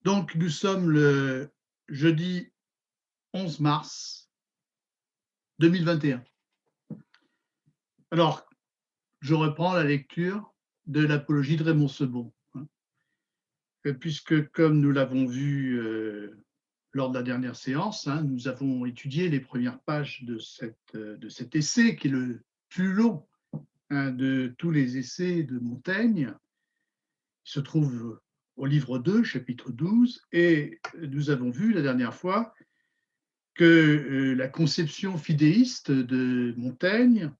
Donc, nous sommes le jeudi 11 mars 2021. Alors, je reprends la lecture de l'Apologie de Raymond Sebond, puisque, comme nous l'avons vu lors de la dernière séance, nous avons étudié les premières pages de cet essai, qui est le plus long de tous les essais de Montaigne. Il se trouve au livre 2, chapitre 12, et nous avons vu la dernière fois que la conception fidéiste de Montaigne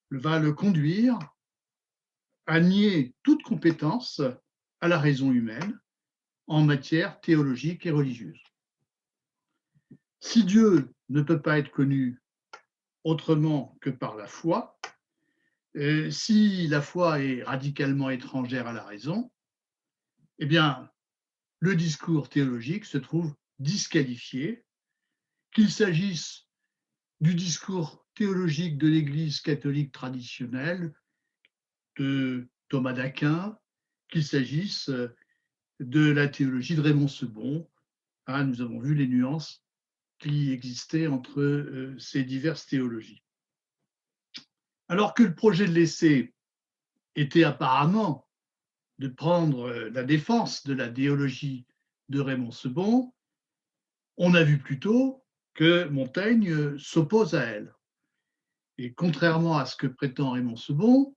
va le conduire à nier toute compétence à la raison humaine en matière théologique et religieuse. Si Dieu ne peut pas être connu autrement que par la foi, si la foi est radicalement étrangère à la raison, eh bien, le discours théologique se trouve disqualifié, qu'il s'agisse du discours théologique de l'Église catholique traditionnelle, de Thomas d'Aquin, qu'il s'agisse de la théologie de Raymond Sebond. Nous avons vu les nuances qui existaient entre ces diverses théologies. Alors que le projet de l'essai était apparemment de prendre la défense de la théologie de Raymond Sebond, on a vu plutôt que Montaigne s'oppose à elle. Et contrairement à ce que prétend Raymond Sebond,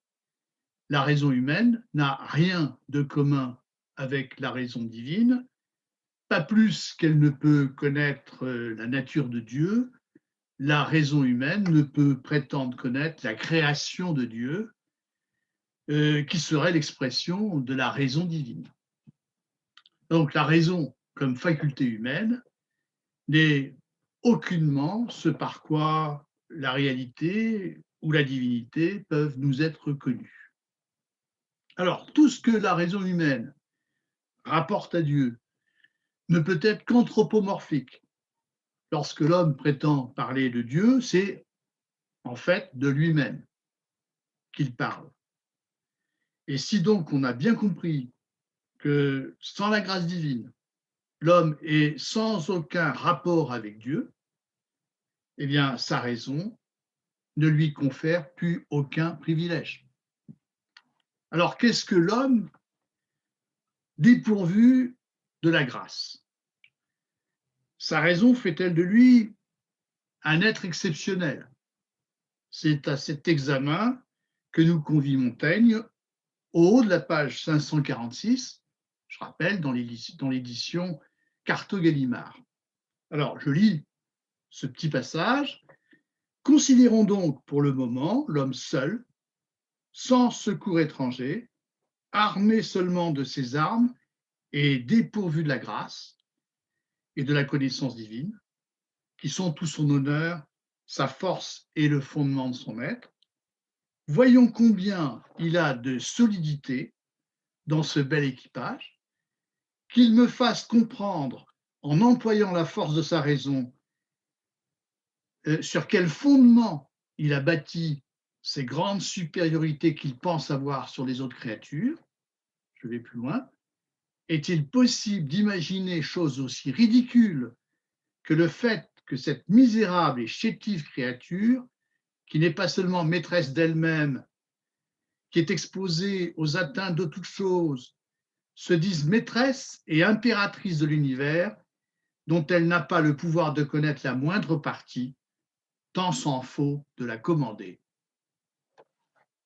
la raison humaine n'a rien de commun avec la raison divine, pas plus qu'elle ne peut connaître la nature de Dieu, la raison humaine ne peut prétendre connaître la création de Dieu, qui serait l'expression de la raison divine. Donc la raison comme faculté humaine n'est aucunement ce par quoi la réalité ou la divinité peuvent nous être connues. Alors, tout ce que la raison humaine rapporte à Dieu ne peut être qu'anthropomorphique. Lorsque l'homme prétend parler de Dieu, c'est en fait de lui-même qu'il parle. Et si donc on a bien compris que sans la grâce divine, l'homme est sans aucun rapport avec Dieu, eh bien sa raison ne lui confère plus aucun privilège. Alors qu'est-ce que l'homme dépourvu de la grâce? Sa raison fait-elle de lui un être exceptionnel? C'est à cet examen que nous convie Montaigne au haut de la page 546, je rappelle, dans l'édition Carto-Gallimard. Alors, je lis ce petit passage. Considérons donc pour le moment l'homme seul, sans secours étranger, armé seulement de ses armes et dépourvu de la grâce et de la connaissance divine, qui sont tout son honneur, sa force et le fondement de son être. Voyons combien il a de solidité dans ce bel équipage, qu'il me fasse comprendre, en employant la force de sa raison, sur quel fondement il a bâti ces grandes supériorités qu'il pense avoir sur les autres créatures. Je vais plus loin. Est-il possible d'imaginer chose aussi ridicule que le fait que cette misérable et chétive créature, qui n'est pas seulement maîtresse d'elle-même, qui est exposée aux atteintes de toutes choses, se dise maîtresse et impératrice de l'univers, dont elle n'a pas le pouvoir de connaître la moindre partie, tant s'en faut de la commander.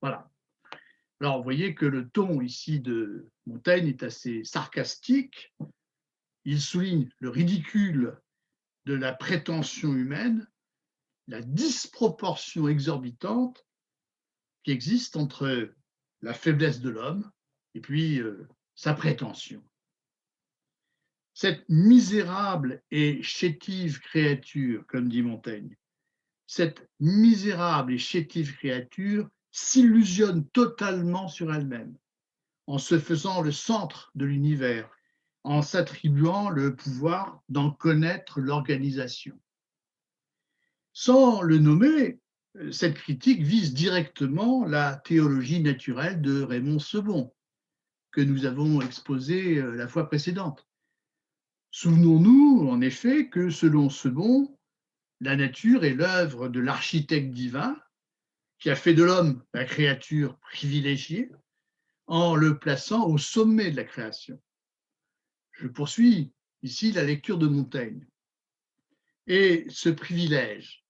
Voilà. Alors, vous voyez que le ton ici de Montaigne est assez sarcastique. Il souligne le ridicule de la prétention humaine, la disproportion exorbitante qui existe entre la faiblesse de l'homme et puis sa prétention. Cette misérable et chétive créature, comme dit Montaigne, cette misérable et chétive créature s'illusionne totalement sur elle-même, en se faisant le centre de l'univers, en s'attribuant le pouvoir d'en connaître l'organisation. Sans le nommer, cette critique vise directement la théologie naturelle de Raymond Sebond, que nous avons exposée la fois précédente. Souvenons-nous, en effet, que selon Sebon, la nature est l'œuvre de l'architecte divin qui a fait de l'homme la créature privilégiée en le plaçant au sommet de la création. Je poursuis ici la lecture de Montaigne. Et ce privilège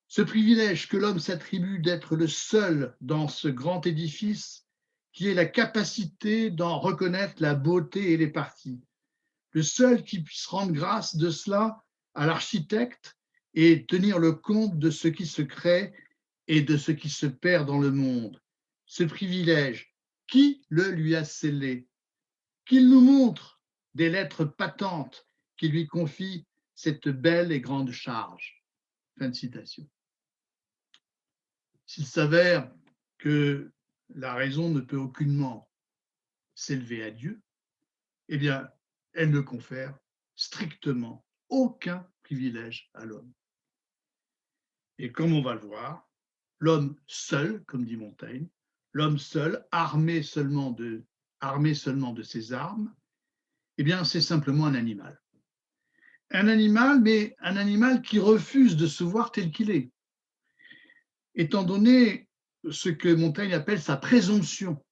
que l'homme s'attribue d'être le seul dans ce grand édifice, qui est la capacité d'en reconnaître la beauté et les parties, le seul qui puisse rendre grâce de cela à l'architecte et tenir le compte de ce qui se crée et de ce qui se perd dans le monde. Ce privilège, qui le lui a scellé? Qu'il nous montre des lettres patentes qui lui confient cette belle et grande charge. Fin de citation. S'il s'avère que la raison ne peut aucunement s'élever à Dieu, eh bien, elle ne confère strictement aucun privilège à l'homme. Et comme on va le voir, l'homme seul, comme dit Montaigne, l'homme seul, armé seulement de ses armes, eh bien, c'est simplement un animal. Un animal, mais un animal qui refuse de se voir tel qu'il est, étant donné ce que Montaigne appelle sa présomption,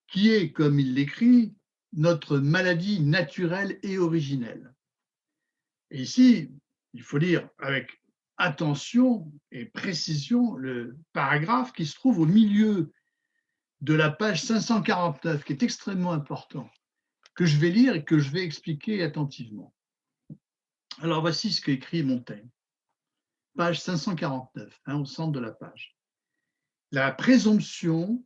qui est, comme il l'écrit, notre maladie naturelle et originelle. Et ici, il faut lire avec attention et précision le paragraphe qui se trouve au milieu de la page 549, qui est extrêmement important, que je vais lire et que je vais expliquer attentivement. Alors voici ce qu'écrit Montaigne, page 549, au centre de la page. La présomption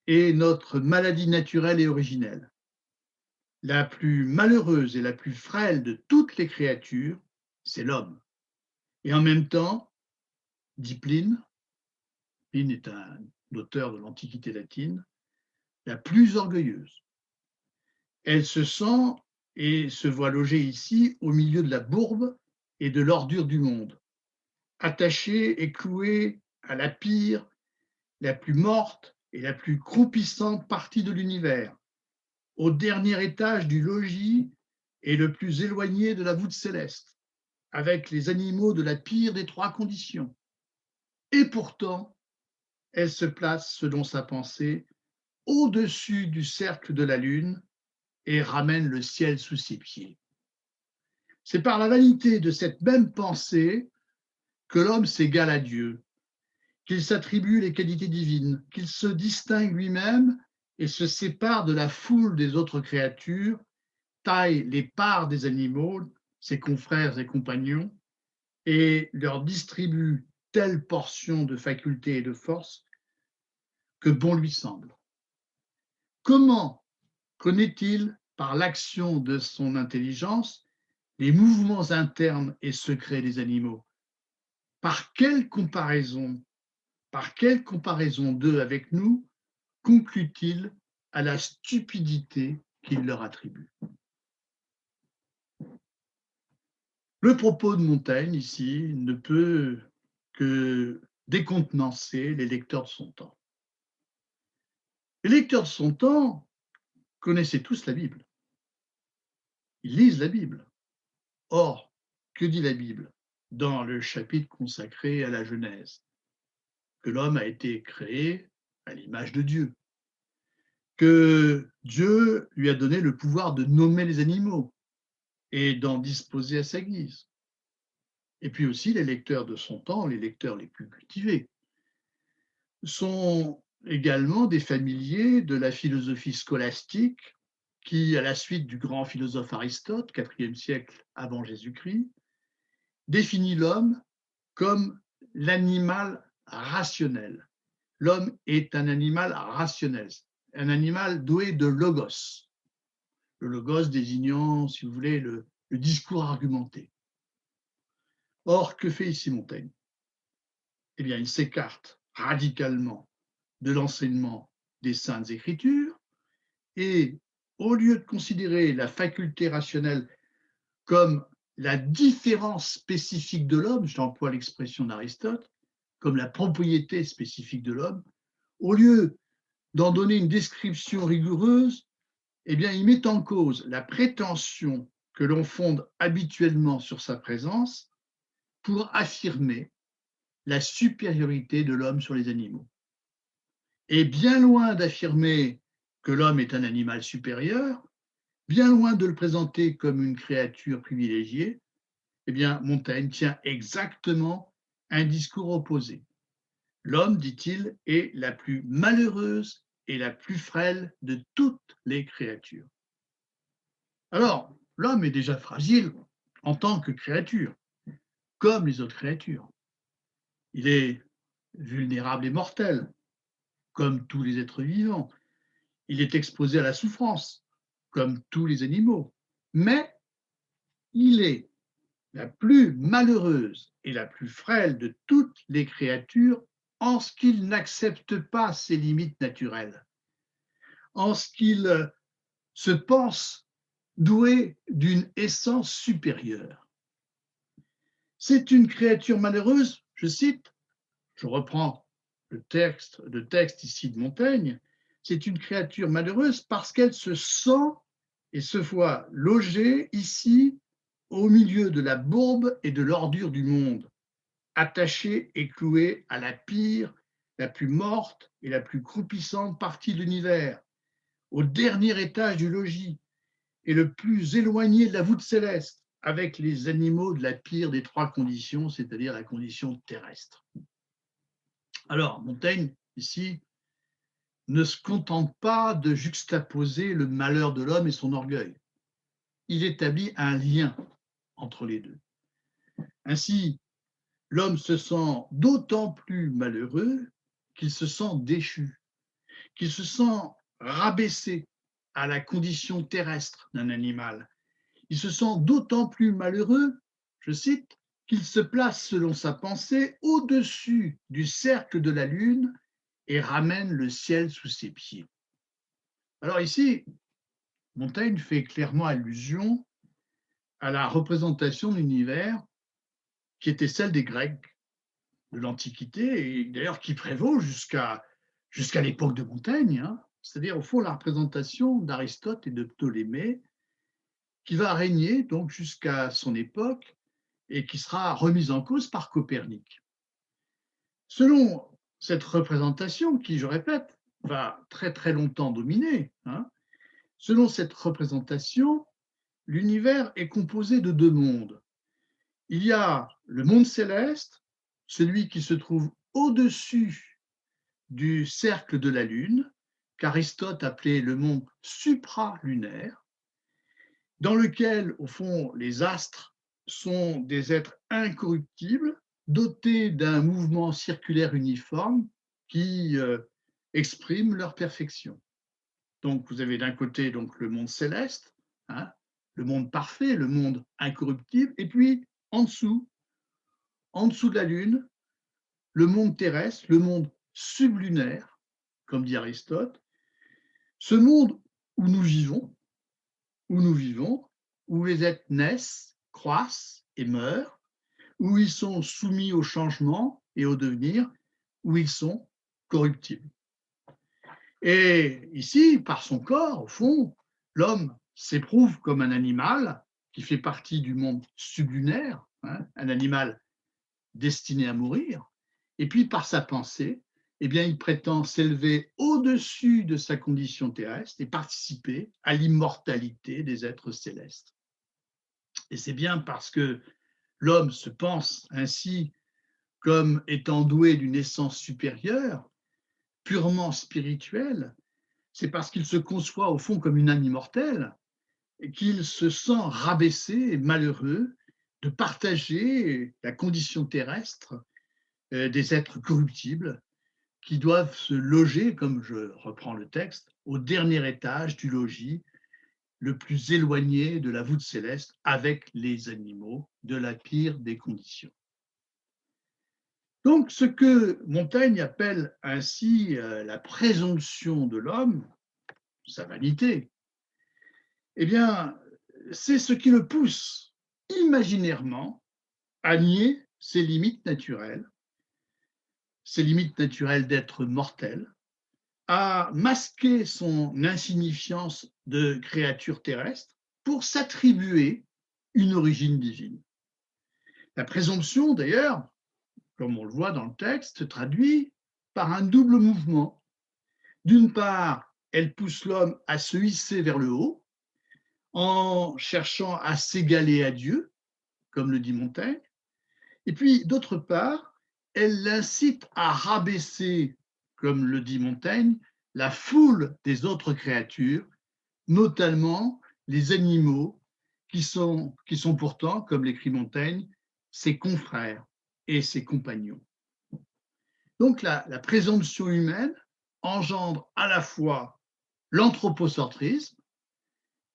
est notre maladie naturelle et originelle. La plus malheureuse et la plus frêle de toutes les créatures, c'est l'homme. Et en même temps, dit Pline est un auteur de l'Antiquité latine, la plus orgueilleuse. Elle se sent et se voit logée ici au milieu de la bourbe et de l'ordure du monde, attachée et clouée à la pire, la plus morte et la plus croupissante partie de l'univers, au dernier étage du logis et le plus éloigné de la voûte céleste, avec les animaux de la pire des trois conditions. Et pourtant, elle se place, selon sa pensée, au-dessus du cercle de la lune et ramène le ciel sous ses pieds. C'est par la vanité de cette même pensée que l'homme s'égale à Dieu, qu'il s'attribue les qualités divines, qu'il se distingue lui-même et se sépare de la foule des autres créatures, taille les parts des animaux, ses confrères et compagnons, et leur distribue telle portion de faculté et de force que bon lui semble. Comment connaît-il, par l'action de son intelligence, les mouvements internes et secrets des animaux? Par quelle comparaison d'eux avec nous conclut-il à la stupidité qu'il leur attribue? Le propos de Montaigne ici ne peut que décontenancer les lecteurs de son temps. Les lecteurs de son temps connaissaient tous la Bible. Ils lisent la Bible. Or, que dit la Bible dans le chapitre consacré à la Genèse? Que l'homme a été créé à l'image de Dieu, que Dieu lui a donné le pouvoir de nommer les animaux et d'en disposer à sa guise. Et puis aussi, les lecteurs de son temps, les lecteurs les plus cultivés, sont également des familiers de la philosophie scolastique qui, à la suite du grand philosophe Aristote, IVe siècle avant Jésus-Christ, définit l'homme comme l'animal rationnel. L'homme est un animal rationnel, un animal doué de logos. Le logos désignant, si vous voulez, le discours argumenté. Or, que fait ici Montaigne? Eh bien, il s'écarte radicalement de l'enseignement des Saintes Écritures et, au lieu de considérer la faculté rationnelle comme la différence spécifique de l'homme, j'emploie l'expression d'Aristote, comme la propriété spécifique de l'homme, au lieu d'en donner une description rigoureuse, eh bien, il met en cause la prétention que l'on fonde habituellement sur sa présence pour affirmer la supériorité de l'homme sur les animaux. Et bien loin d'affirmer que l'homme est un animal supérieur, bien loin de le présenter comme une créature privilégiée, eh bien, Montaigne tient exactement un discours opposé. L'homme, dit-il, est la plus malheureuse et la plus frêle de toutes les créatures. Alors, l'homme est déjà fragile en tant que créature, comme les autres créatures. Il est vulnérable et mortel, comme tous les êtres vivants. Il est exposé à la souffrance, comme tous les animaux. Mais il est la plus malheureuse et la plus frêle de toutes les créatures en ce qu'il n'accepte pas ses limites naturelles, en ce qu'il se pense doué d'une essence supérieure. C'est une créature malheureuse, je cite, je reprends le texte ici de Montaigne, c'est une créature malheureuse parce qu'elle se sent et se voit logée ici au milieu de la bourbe et de l'ordure du monde, attachée et clouée à la pire, la plus morte et la plus croupissante partie de l'univers, au dernier étage du logis et le plus éloigné de la voûte céleste, avec les animaux de la pire des trois conditions, c'est-à-dire la condition terrestre. Alors, Montaigne, ici, ne se contente pas de juxtaposer le malheur de l'homme et son orgueil. Il établit un lien entre les deux. Ainsi, l'homme se sent d'autant plus malheureux qu'il se sent déchu, qu'il se sent rabaissé à la condition terrestre d'un animal. Il se sent d'autant plus malheureux, je cite, qu'il se place selon sa pensée au-dessus du cercle de la lune et ramène le ciel sous ses pieds. Alors ici, Montaigne fait clairement allusion à la représentation de l'univers qui était celle des Grecs de l'Antiquité et d'ailleurs qui prévaut jusqu'à l'époque de Montaigne, hein. C'est-à-dire au fond la représentation d'Aristote et de Ptolémée qui va régner donc jusqu'à son époque et qui sera remise en cause par Copernic. Selon cette représentation, qui, je répète, va très très longtemps dominer, hein, selon cette représentation, l'univers est composé de deux mondes. Il y a le monde céleste, celui qui se trouve au-dessus du cercle de la Lune, qu'Aristote appelait le monde supralunaire, dans lequel, au fond, les astres sont des êtres incorruptibles, dotés d'un mouvement circulaire uniforme qui exprime leur perfection. Donc, vous avez d'un côté donc, le monde céleste, hein, le monde parfait, le monde incorruptible, et puis en dessous de la Lune, le monde terrestre, le monde sublunaire, comme dit Aristote, ce monde où nous vivons, où les êtres naissent, croissent et meurent, où ils sont soumis au changement et au devenir, où ils sont corruptibles. Et ici, par son corps, au fond, l'homme s'éprouve comme un animal qui fait partie du monde sublunaire, hein, un animal destiné à mourir, et puis par sa pensée, eh bien, il prétend s'élever au-dessus de sa condition terrestre et participer à l'immortalité des êtres célestes. Et c'est bien parce que l'homme se pense ainsi comme étant doué d'une essence supérieure, purement spirituelle, c'est parce qu'il se conçoit au fond comme une âme immortelle et qu'il se sent rabaissé et malheureux de partager la condition terrestre des êtres corruptibles qui doivent se loger, comme je reprends le texte, au dernier étage du logis, le plus éloigné de la voûte céleste, avec les animaux de la pire des conditions. Donc, ce que Montaigne appelle ainsi la présomption de l'homme, sa vanité, eh bien, c'est ce qui le pousse imaginairement à nier ses limites naturelles d'être mortel, a masqué son insignifiance de créature terrestre pour s'attribuer une origine divine. La présomption, d'ailleurs, comme on le voit dans le texte, se traduit par un double mouvement. D'une part, elle pousse l'homme à se hisser vers le haut en cherchant à s'égaler à Dieu, comme le dit Montaigne, et puis d'autre part, elle l'incite à rabaisser, comme le dit Montaigne, la foule des autres créatures, notamment les animaux, qui sont pourtant, comme l'écrit Montaigne, ses confrères et ses compagnons. Donc la présomption humaine engendre à la fois l'anthropocentrisme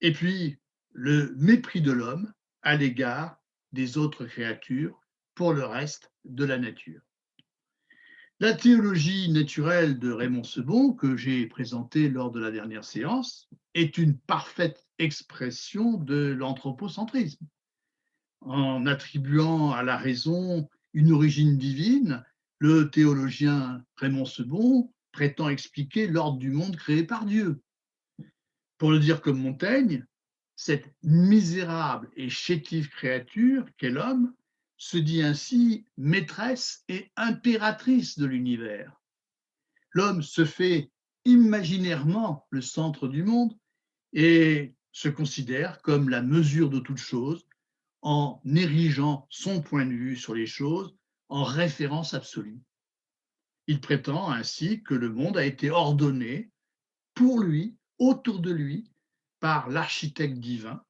et puis le mépris de l'homme à l'égard des autres créatures pour le reste de la nature. La théologie naturelle de Raymond Sebon, que j'ai présentée lors de la dernière séance, est une parfaite expression de l'anthropocentrisme. En attribuant à la raison une origine divine, le théologien Raymond Sebon prétend expliquer l'ordre du monde créé par Dieu. Pour le dire comme Montaigne, cette misérable et chétive créature qu'est l'homme se dit ainsi maîtresse et impératrice de l'univers. L'homme se fait imaginairement le centre du monde et se considère comme la mesure de toute chose en érigeant son point de vue sur les choses en référence absolue. Il prétend ainsi que le monde a été ordonné pour lui, autour de lui, par l'architecte divin,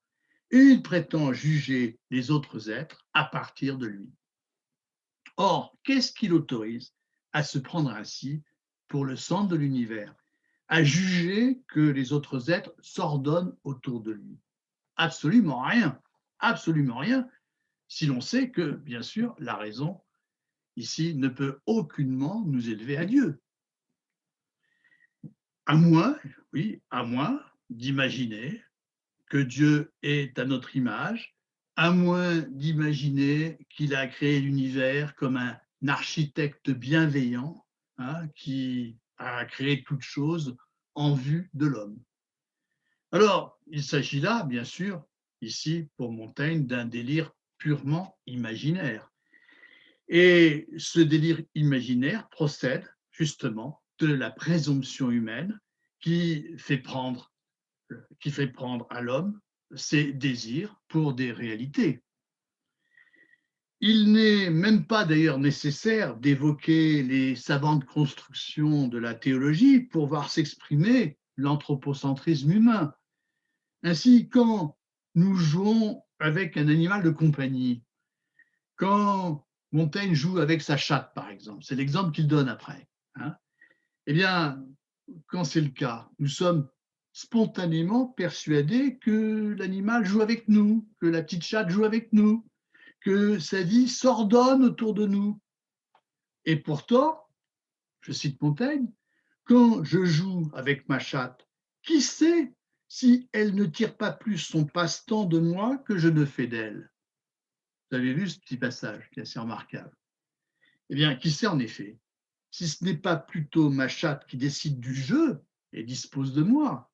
et il prétend juger les autres êtres à partir de lui. Or, qu'est-ce qui l'autorise à se prendre ainsi pour le centre de l'univers, à juger que les autres êtres s'ordonnent autour de lui? Absolument rien, absolument rien, si l'on sait que, bien sûr, la raison, ici, ne peut aucunement nous élever à Dieu. À moins, oui, à moins d'imaginer que Dieu est à notre image, à moins d'imaginer qu'il a créé l'univers comme un architecte bienveillant, hein, qui a créé toute chose en vue de l'homme. Alors, il s'agit là, bien sûr, ici, pour Montaigne, d'un délire purement imaginaire. Et ce délire imaginaire procède justement de la présomption humaine qui fait prendre, qui fait prendre à l'homme ses désirs pour des réalités. Il n'est même pas d'ailleurs nécessaire d'évoquer les savantes constructions de la théologie pour voir s'exprimer l'anthropocentrisme humain. Ainsi, quand nous jouons avec un animal de compagnie, quand Montaigne joue avec sa chatte, par exemple, c'est l'exemple qu'il donne après, hein, eh bien, quand c'est le cas, nous sommes spontanément persuadés que l'animal joue avec nous, que la petite chatte joue avec nous, que sa vie s'ordonne autour de nous. Et pourtant, je cite Montaigne, quand je joue avec ma chatte, qui sait si elle ne tire pas plus son passe-temps de moi que je ne fais d'elle? Vous avez vu ce petit passage qui est assez remarquable. Eh bien, qui sait en effet, si ce n'est pas plutôt ma chatte qui décide du jeu et dispose de moi?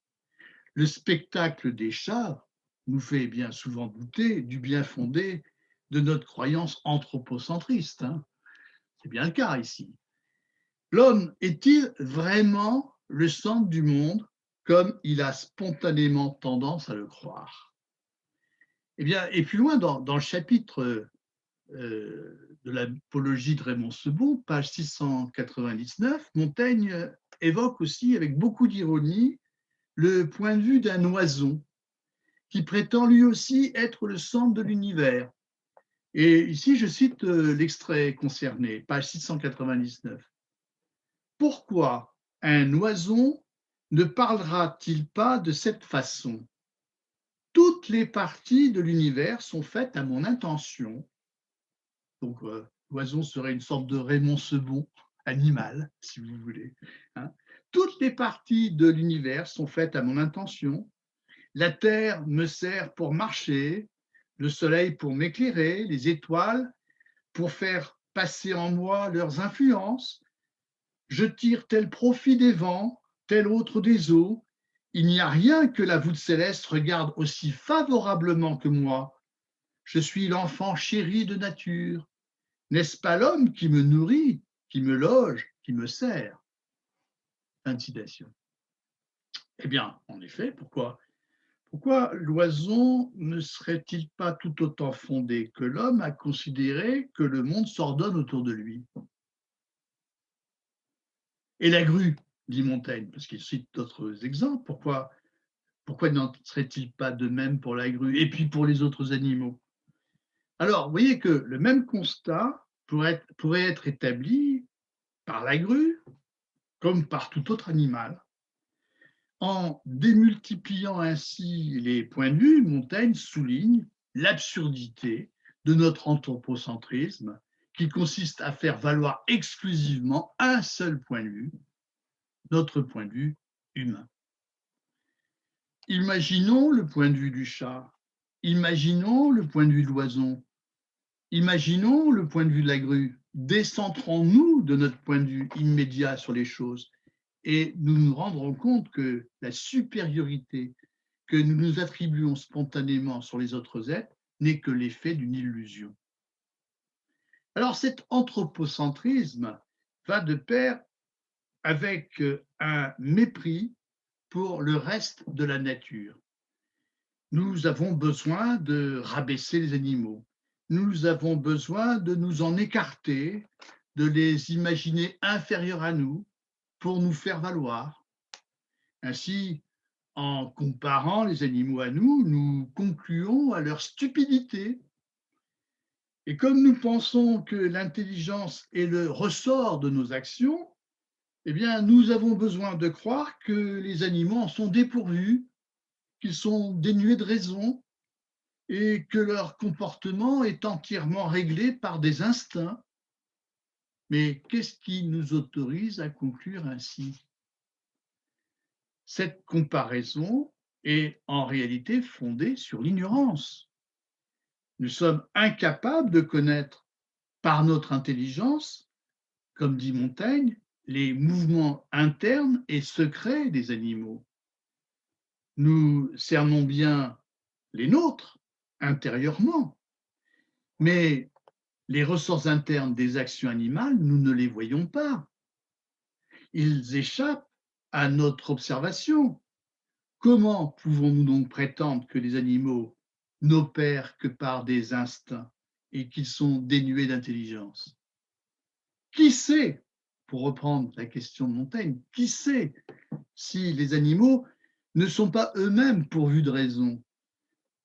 Le spectacle des chats nous fait bien souvent douter du bien fondé de notre croyance anthropocentriste, hein. C'est bien le cas ici. L'homme est-il vraiment le centre du monde comme il a spontanément tendance à le croire? Eh bien, et plus loin dans le chapitre de l'apologie de Raymond Sebon, page 699, Montaigne évoque aussi avec beaucoup d'ironie le point de vue d'un oison qui prétend lui aussi être le centre de l'univers. Et ici, je cite l'extrait concerné, page 699. Pourquoi un oison ne parlera-t-il pas de cette façon? Toutes les parties de l'univers sont faites à mon intention. Donc, l'oison serait une sorte de Raymond Sebon animal, si vous voulez, hein. Toutes les parties de l'univers sont faites à mon intention. La terre me sert pour marcher, le soleil pour m'éclairer, les étoiles pour faire passer en moi leurs influences. Je tire tel profit des vents tel autre des eaux. Il n'y a rien que la voûte céleste regarde aussi favorablement que moi. Je suis l'enfant chéri de nature. N'est-ce pas l'homme qui me nourrit, qui me loge, qui me sert? Fin de citation. Eh bien, en effet, pourquoi l'oiseau ne serait-il pas tout autant fondé que l'homme à considérer que le monde s'ordonne autour de lui? Et la grue, dit Montaigne, parce qu'il cite d'autres exemples, pourquoi n'en serait-il pas de même pour la grue et puis pour les autres animaux? Alors, vous voyez que le même constat pourrait être établi par la grue comme par tout autre animal. En démultipliant ainsi les points de vue, Montaigne souligne l'absurdité de notre anthropocentrisme qui consiste à faire valoir exclusivement un seul point de vue, notre point de vue humain. Imaginons le point de vue du chat, imaginons le point de vue de l'oiseau, imaginons le point de vue de la grue. Décentrons-nous de notre point de vue immédiat sur les choses et nous nous rendrons compte que la supériorité que nous nous attribuons spontanément sur les autres êtres n'est que l'effet d'une illusion. Alors cet anthropocentrisme va de pair avec un mépris pour le reste de la nature. Nous avons besoin de rabaisser les animaux. Nous avons besoin de nous en écarter, de les imaginer inférieurs à nous pour nous faire valoir. Ainsi, en comparant les animaux à nous, nous concluons à leur stupidité. Et comme nous pensons que l'intelligence est le ressort de nos actions, eh bien, nous avons besoin de croire que les animaux en sont dépourvus, qu'ils sont dénués de raison et que leur comportement est entièrement réglé par des instincts. Mais qu'est-ce qui nous autorise à conclure ainsi? Cette comparaison est en réalité fondée sur l'ignorance. Nous sommes incapables de connaître par notre intelligence, comme dit Montaigne, les mouvements internes et secrets des animaux. Nous cernons bien les nôtres intérieurement, mais les ressorts internes des actions animales, nous ne les voyons pas. Ils échappent à notre observation. Comment pouvons-nous donc prétendre que les animaux n'opèrent que par des instincts et qu'ils sont dénués d'intelligence? Qui sait, pour reprendre la question de Montaigne, qui sait si les animaux ne sont pas eux-mêmes pourvus de raison?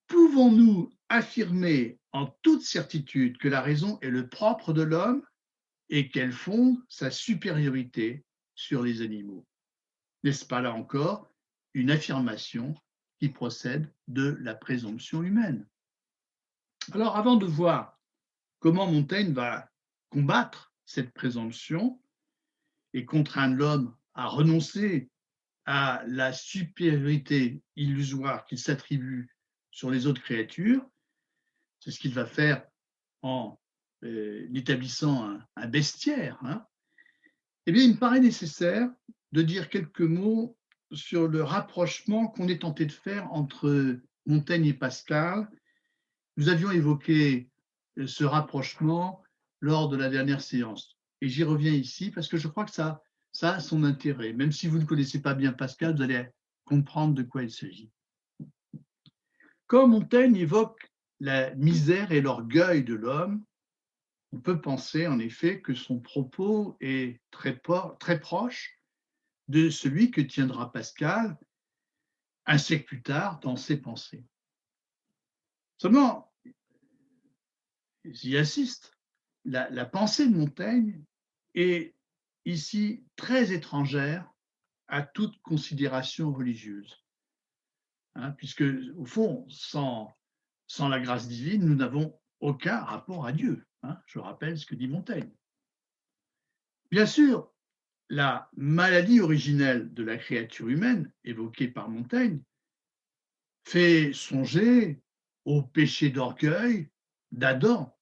Pouvons-nous affirmer en toute certitude que la raison est le propre de l'homme et qu'elle fonde sa supériorité sur les animaux? N'est-ce pas là encore une affirmation qui procède de la présomption humaine? Alors, avant de voir comment Montaigne va combattre cette présomption et contraindre l'homme à renoncer à la supériorité illusoire qu'il s'attribue sur les autres créatures, c'est ce qu'il va faire en établissant un bestiaire, hein, eh bien, il me paraît nécessaire de dire quelques mots sur le rapprochement qu'on est tenté de faire entre Montaigne et Pascal. Nous avions évoqué ce rapprochement lors de la dernière séance. Et j'y reviens ici parce que je crois que ça a son intérêt. Même si vous ne connaissez pas bien Pascal, vous allez comprendre de quoi il s'agit. Quand Montaigne évoque la misère et l'orgueil de l'homme, on peut penser en effet que son propos est très proche de celui que tiendra Pascal un siècle plus tard dans ses pensées. Seulement, j'y insiste, la pensée de Montaigne est ici très étrangère à toute considération religieuse, hein, puisque au fond, sans la grâce divine, nous n'avons aucun rapport à Dieu, hein, je rappelle ce que dit Montaigne. Bien sûr, la maladie originelle de la créature humaine, évoquée par Montaigne, fait songer au péché d'orgueil d'Adam,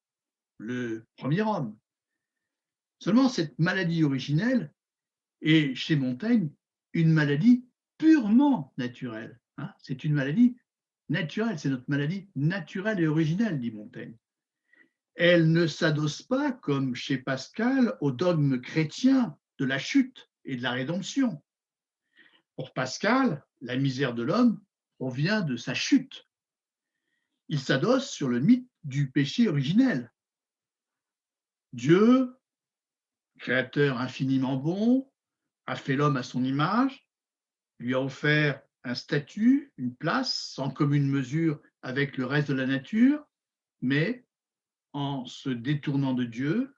le premier homme. Seulement, cette maladie originelle est, chez Montaigne, une maladie purement naturelle. Hein. C'est une maladie naturelle, c'est notre maladie naturelle et originelle, dit Montaigne. Elle ne s'adosse pas, comme chez Pascal, au dogme chrétien de la chute et de la rédemption. Pour Pascal, la misère de l'homme provient de sa chute. Il s'adosse sur le mythe du péché originel. Dieu, créateur infiniment bon, a fait l'homme à son image, lui a offert un statut, une place sans commune mesure avec le reste de la nature, mais en se détournant de Dieu,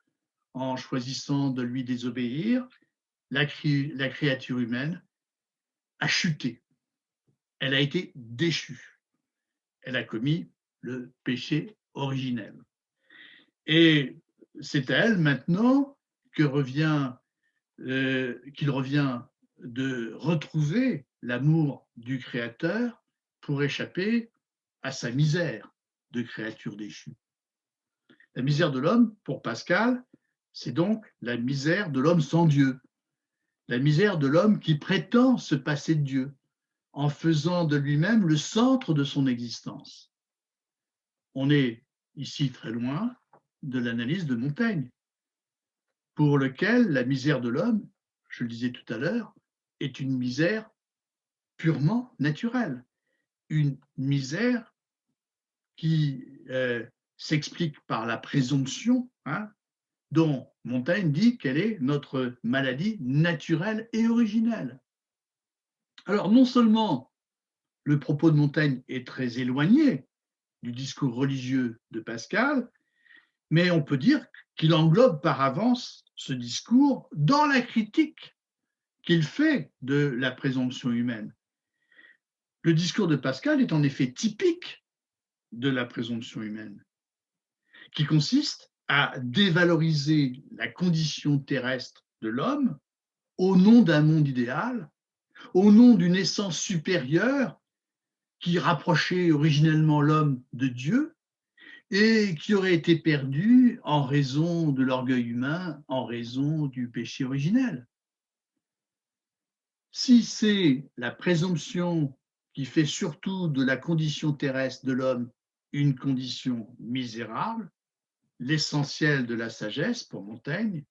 en choisissant de lui désobéir, la créature humaine a chuté. Elle a été déchue. Elle a commis le péché originel. Et c'est à elle maintenant qu'il revient de retrouver l'amour du Créateur pour échapper à sa misère de créature déchue. La misère de l'homme, pour Pascal, c'est donc la misère de l'homme sans Dieu, la misère de l'homme qui prétend se passer de Dieu, en faisant de lui-même le centre de son existence. On est ici très loin de l'analyse de Montaigne, pour lequel la misère de l'homme, je le disais tout à l'heure, est une misère purement naturelle, une misère qui s'explique par la présomption, hein, dont Montaigne dit qu'elle est notre maladie naturelle et originelle. Alors non seulement le propos de Montaigne est très éloigné du discours religieux de Pascal, mais on peut dire qu'il englobe par avance ce discours dans la critique qu'il fait de la présomption humaine. Le discours de Pascal est en effet typique de la présomption humaine, qui consiste à dévaloriser la condition terrestre de l'homme au nom d'un monde idéal, au nom d'une essence supérieure qui rapprochait originellement l'homme de Dieu et qui aurait été perdue en raison de l'orgueil humain, en raison du péché originel. Si c'est la présomption qui fait surtout de la condition terrestre de l'homme une condition misérable, l'essentiel de la sagesse, pour Montaigne,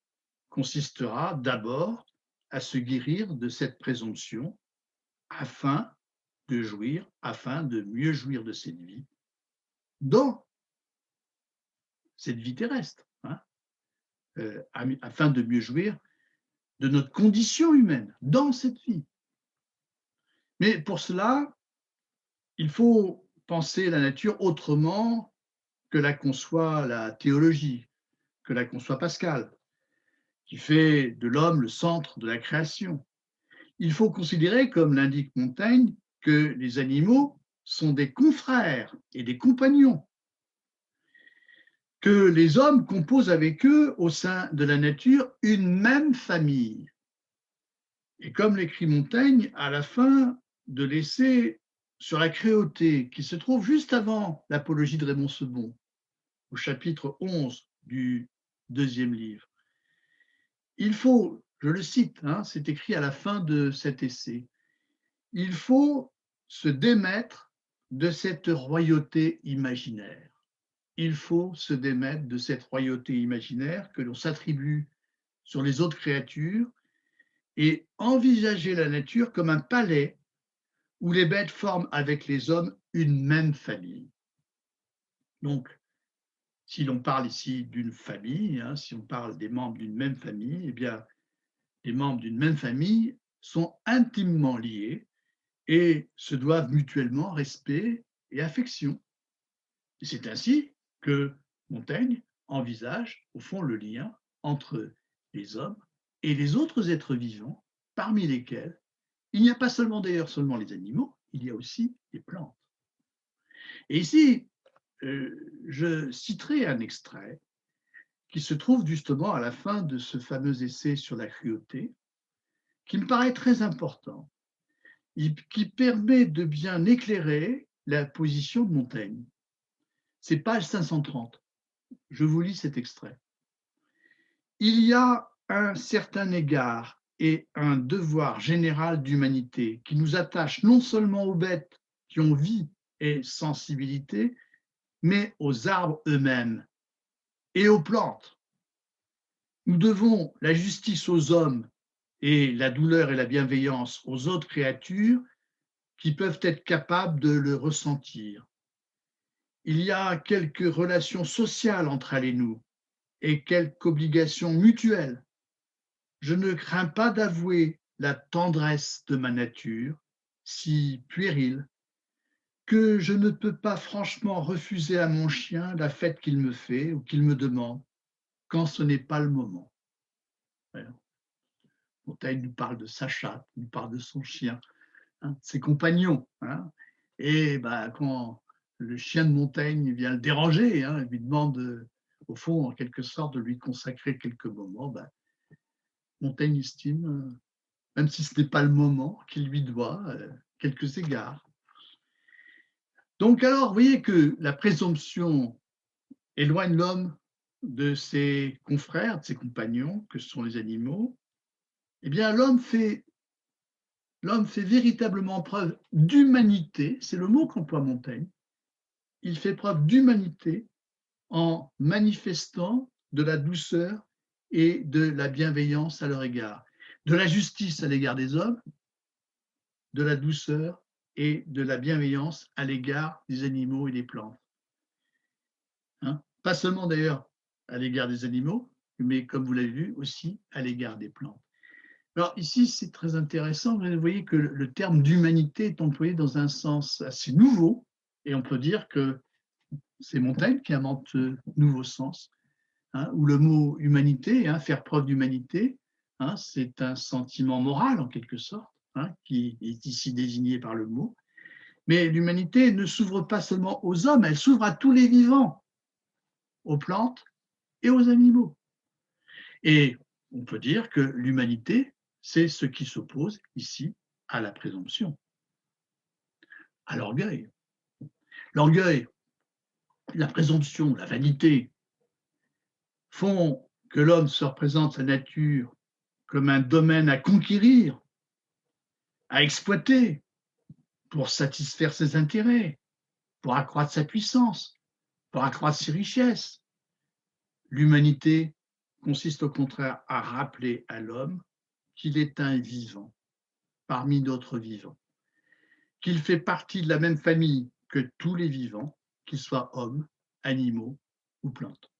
consistera d'abord à se guérir de cette présomption afin de mieux jouir de cette vie dans cette vie terrestre, hein, afin de mieux jouir de notre condition humaine dans cette vie. Mais pour cela, il faut penser la nature autrement que la conçoit la théologie, que la conçoit Pascal, qui fait de l'homme le centre de la création. Il faut considérer, comme l'indique Montaigne, que les animaux sont des confrères et des compagnons, que les hommes composent avec eux, au sein de la nature, une même famille. Et comme l'écrit Montaigne, à la fin de l'essai sur la cruauté, qui se trouve juste avant l'apologie de Raymond Sebon, au chapitre 11 du deuxième livre, il faut, je le cite, hein, c'est écrit à la fin de cet essai, il faut se démettre de cette royauté imaginaire. Il faut se démettre de cette royauté imaginaire que l'on s'attribue sur les autres créatures et envisager la nature comme un palais où les bêtes forment avec les hommes une même famille. Donc, si l'on parle ici d'une famille, hein, si on parle des membres d'une même famille, eh bien, les membres d'une même famille sont intimement liés et se doivent mutuellement respect et affection. Et c'est ainsi que Montaigne envisage, au fond, le lien entre les hommes et les autres êtres vivants, parmi lesquels il n'y a pas seulement d'ailleurs seulement les animaux, il y a aussi les plantes. Et ici, je citerai un extrait qui se trouve justement à la fin de ce fameux essai sur la cruauté, qui me paraît très important, qui permet de bien éclairer la position de Montaigne. C'est page 530. Je vous lis cet extrait. Il y a un certain égard est un devoir général d'humanité qui nous attache non seulement aux bêtes qui ont vie et sensibilité, mais aux arbres eux-mêmes et aux plantes. Nous devons la justice aux hommes et la douleur et la bienveillance aux autres créatures qui peuvent être capables de le ressentir. Il y a quelques relations sociales entre elles et nous et quelques obligations mutuelles. Je ne crains pas d'avouer la tendresse de ma nature, si puérile, que je ne peux pas franchement refuser à mon chien la fête qu'il me fait ou qu'il me demande quand ce n'est pas le moment. Voilà. Montaigne nous parle de sa chatte, nous parle de son chien, hein, ses compagnons. Hein. Et quand le chien de Montaigne vient le déranger, hein, lui demande, au fond, en quelque sorte, de lui consacrer quelques moments, Montaigne estime, même si ce n'est pas le moment, qu'il lui doit quelques égards. Donc alors, vous voyez que la présomption éloigne l'homme de ses confrères, de ses compagnons, que sont les animaux. Eh bien, l'homme fait véritablement preuve d'humanité, c'est le mot qu'emploie Montaigne, il fait preuve d'humanité en manifestant de la douceur et de la bienveillance à leur égard, de la justice à l'égard des hommes, de la douceur et de la bienveillance à l'égard des animaux et des plantes. Hein? Pas seulement d'ailleurs à l'égard des animaux, mais comme vous l'avez vu aussi à l'égard des plantes. Alors ici, c'est très intéressant, vous voyez que le terme d'humanité est employé dans un sens assez nouveau, et on peut dire que c'est Montaigne qui invente ce nouveau sens, hein, où le mot humanité, hein, faire preuve d'humanité, hein, c'est un sentiment moral en quelque sorte, hein, qui est ici désigné par le mot, mais l'humanité ne s'ouvre pas seulement aux hommes, elle s'ouvre à tous les vivants, aux plantes et aux animaux. Et on peut dire que l'humanité, c'est ce qui s'oppose ici à la présomption, à l'orgueil. L'orgueil, la présomption, la vanité font que l'homme se représente sa nature comme un domaine à conquérir, à exploiter pour satisfaire ses intérêts, pour accroître sa puissance, pour accroître ses richesses. L'humanité consiste au contraire à rappeler à l'homme qu'il est un vivant parmi d'autres vivants, qu'il fait partie de la même famille que tous les vivants, qu'ils soient hommes, animaux ou plantes.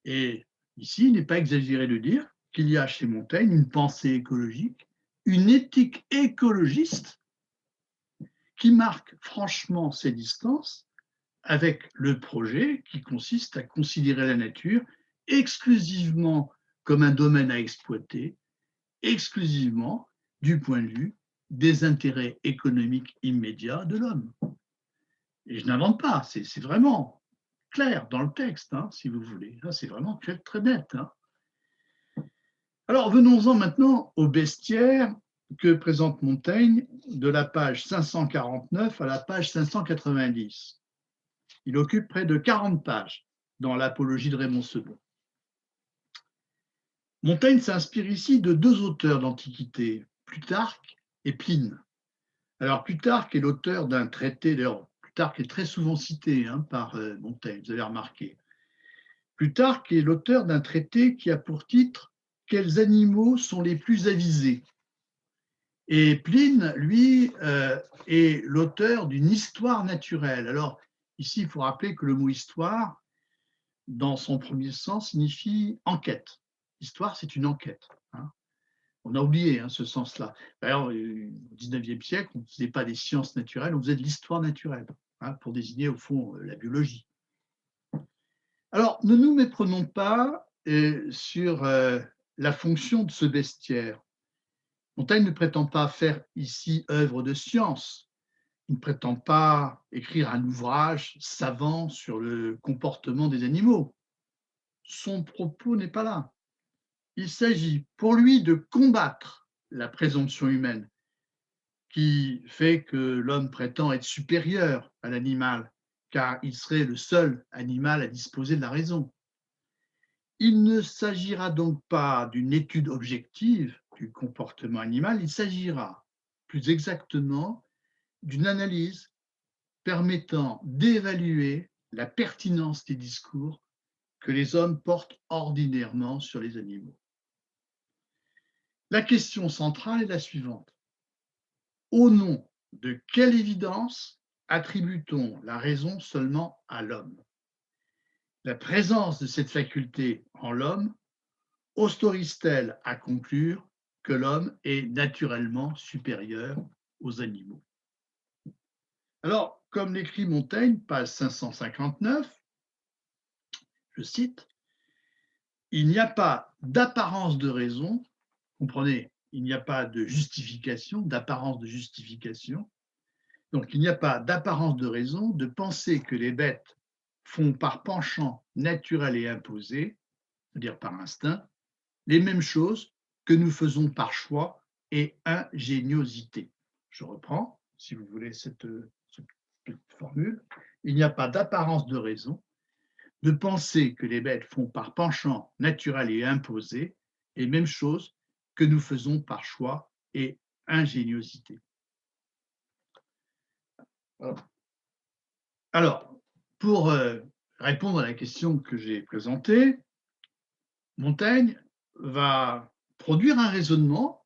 Et ici, il n'est pas exagéré de dire qu'il y a chez Montaigne une pensée écologique, une éthique écologiste qui marque franchement ses distances avec le projet qui consiste à considérer la nature exclusivement comme un domaine à exploiter, exclusivement du point de vue des intérêts économiques immédiats de l'homme. Et je n'invente pas, c'est vraiment clair dans le texte, hein, si vous voulez. C'est vraiment très, très net. Hein. Alors, venons-en maintenant au bestiaire que présente Montaigne de la page 549 à la page 590. Il occupe près de 40 pages dans l'Apologie de Raymond Sebond. Montaigne s'inspire ici de deux auteurs d'Antiquité, Plutarque et Pline. Alors, Plutarque est l'auteur d'un traité, d'ailleurs, Plutarque est très souvent cité par Montaigne, vous avez remarqué. Plutarque est l'auteur d'un traité qui a pour titre « Quels animaux sont les plus avisés ?» Et Pline, lui, est l'auteur d'une histoire naturelle. Alors, ici, il faut rappeler que le mot histoire, dans son premier sens, signifie enquête. Histoire, c'est une enquête. Hein. On a oublié ce sens-là. D'ailleurs, au XIXe siècle, on ne faisait pas des sciences naturelles, on faisait de l'histoire naturelle, pour désigner, au fond, la biologie. Alors, ne nous méprenons pas sur la fonction de ce bestiaire. Montaigne ne prétend pas faire ici œuvre de science. Il ne prétend pas écrire un ouvrage savant sur le comportement des animaux. Son propos n'est pas là. Il s'agit pour lui de combattre la présomption humaine qui fait que l'homme prétend être supérieur à l'animal, car il serait le seul animal à disposer de la raison. Il ne s'agira donc pas d'une étude objective du comportement animal, il s'agira plus exactement d'une analyse permettant d'évaluer la pertinence des discours que les hommes portent ordinairement sur les animaux. La question centrale est la suivante. Au nom de quelle évidence attribue-t-on la raison seulement à l'homme? La présence de cette faculté en l'homme autorise-t-elle à conclure que l'homme est naturellement supérieur aux animaux? Alors, comme l'écrit Montaigne, page 559, je cite, il n'y a pas d'apparence de raison, comprenez, il n'y a pas de justification, d'apparence de justification, donc il n'y a pas d'apparence de raison de penser que les bêtes font par penchant naturel et imposé, c'est-à-dire par instinct, les mêmes choses que nous faisons par choix et ingéniosité. Je reprends, si vous voulez, cette formule. Il n'y a pas d'apparence de raison de penser que les bêtes font par penchant naturel et imposé les mêmes choses que nous faisons par choix et ingéniosité. Alors, pour répondre à la question que j'ai présentée, Montaigne va produire un raisonnement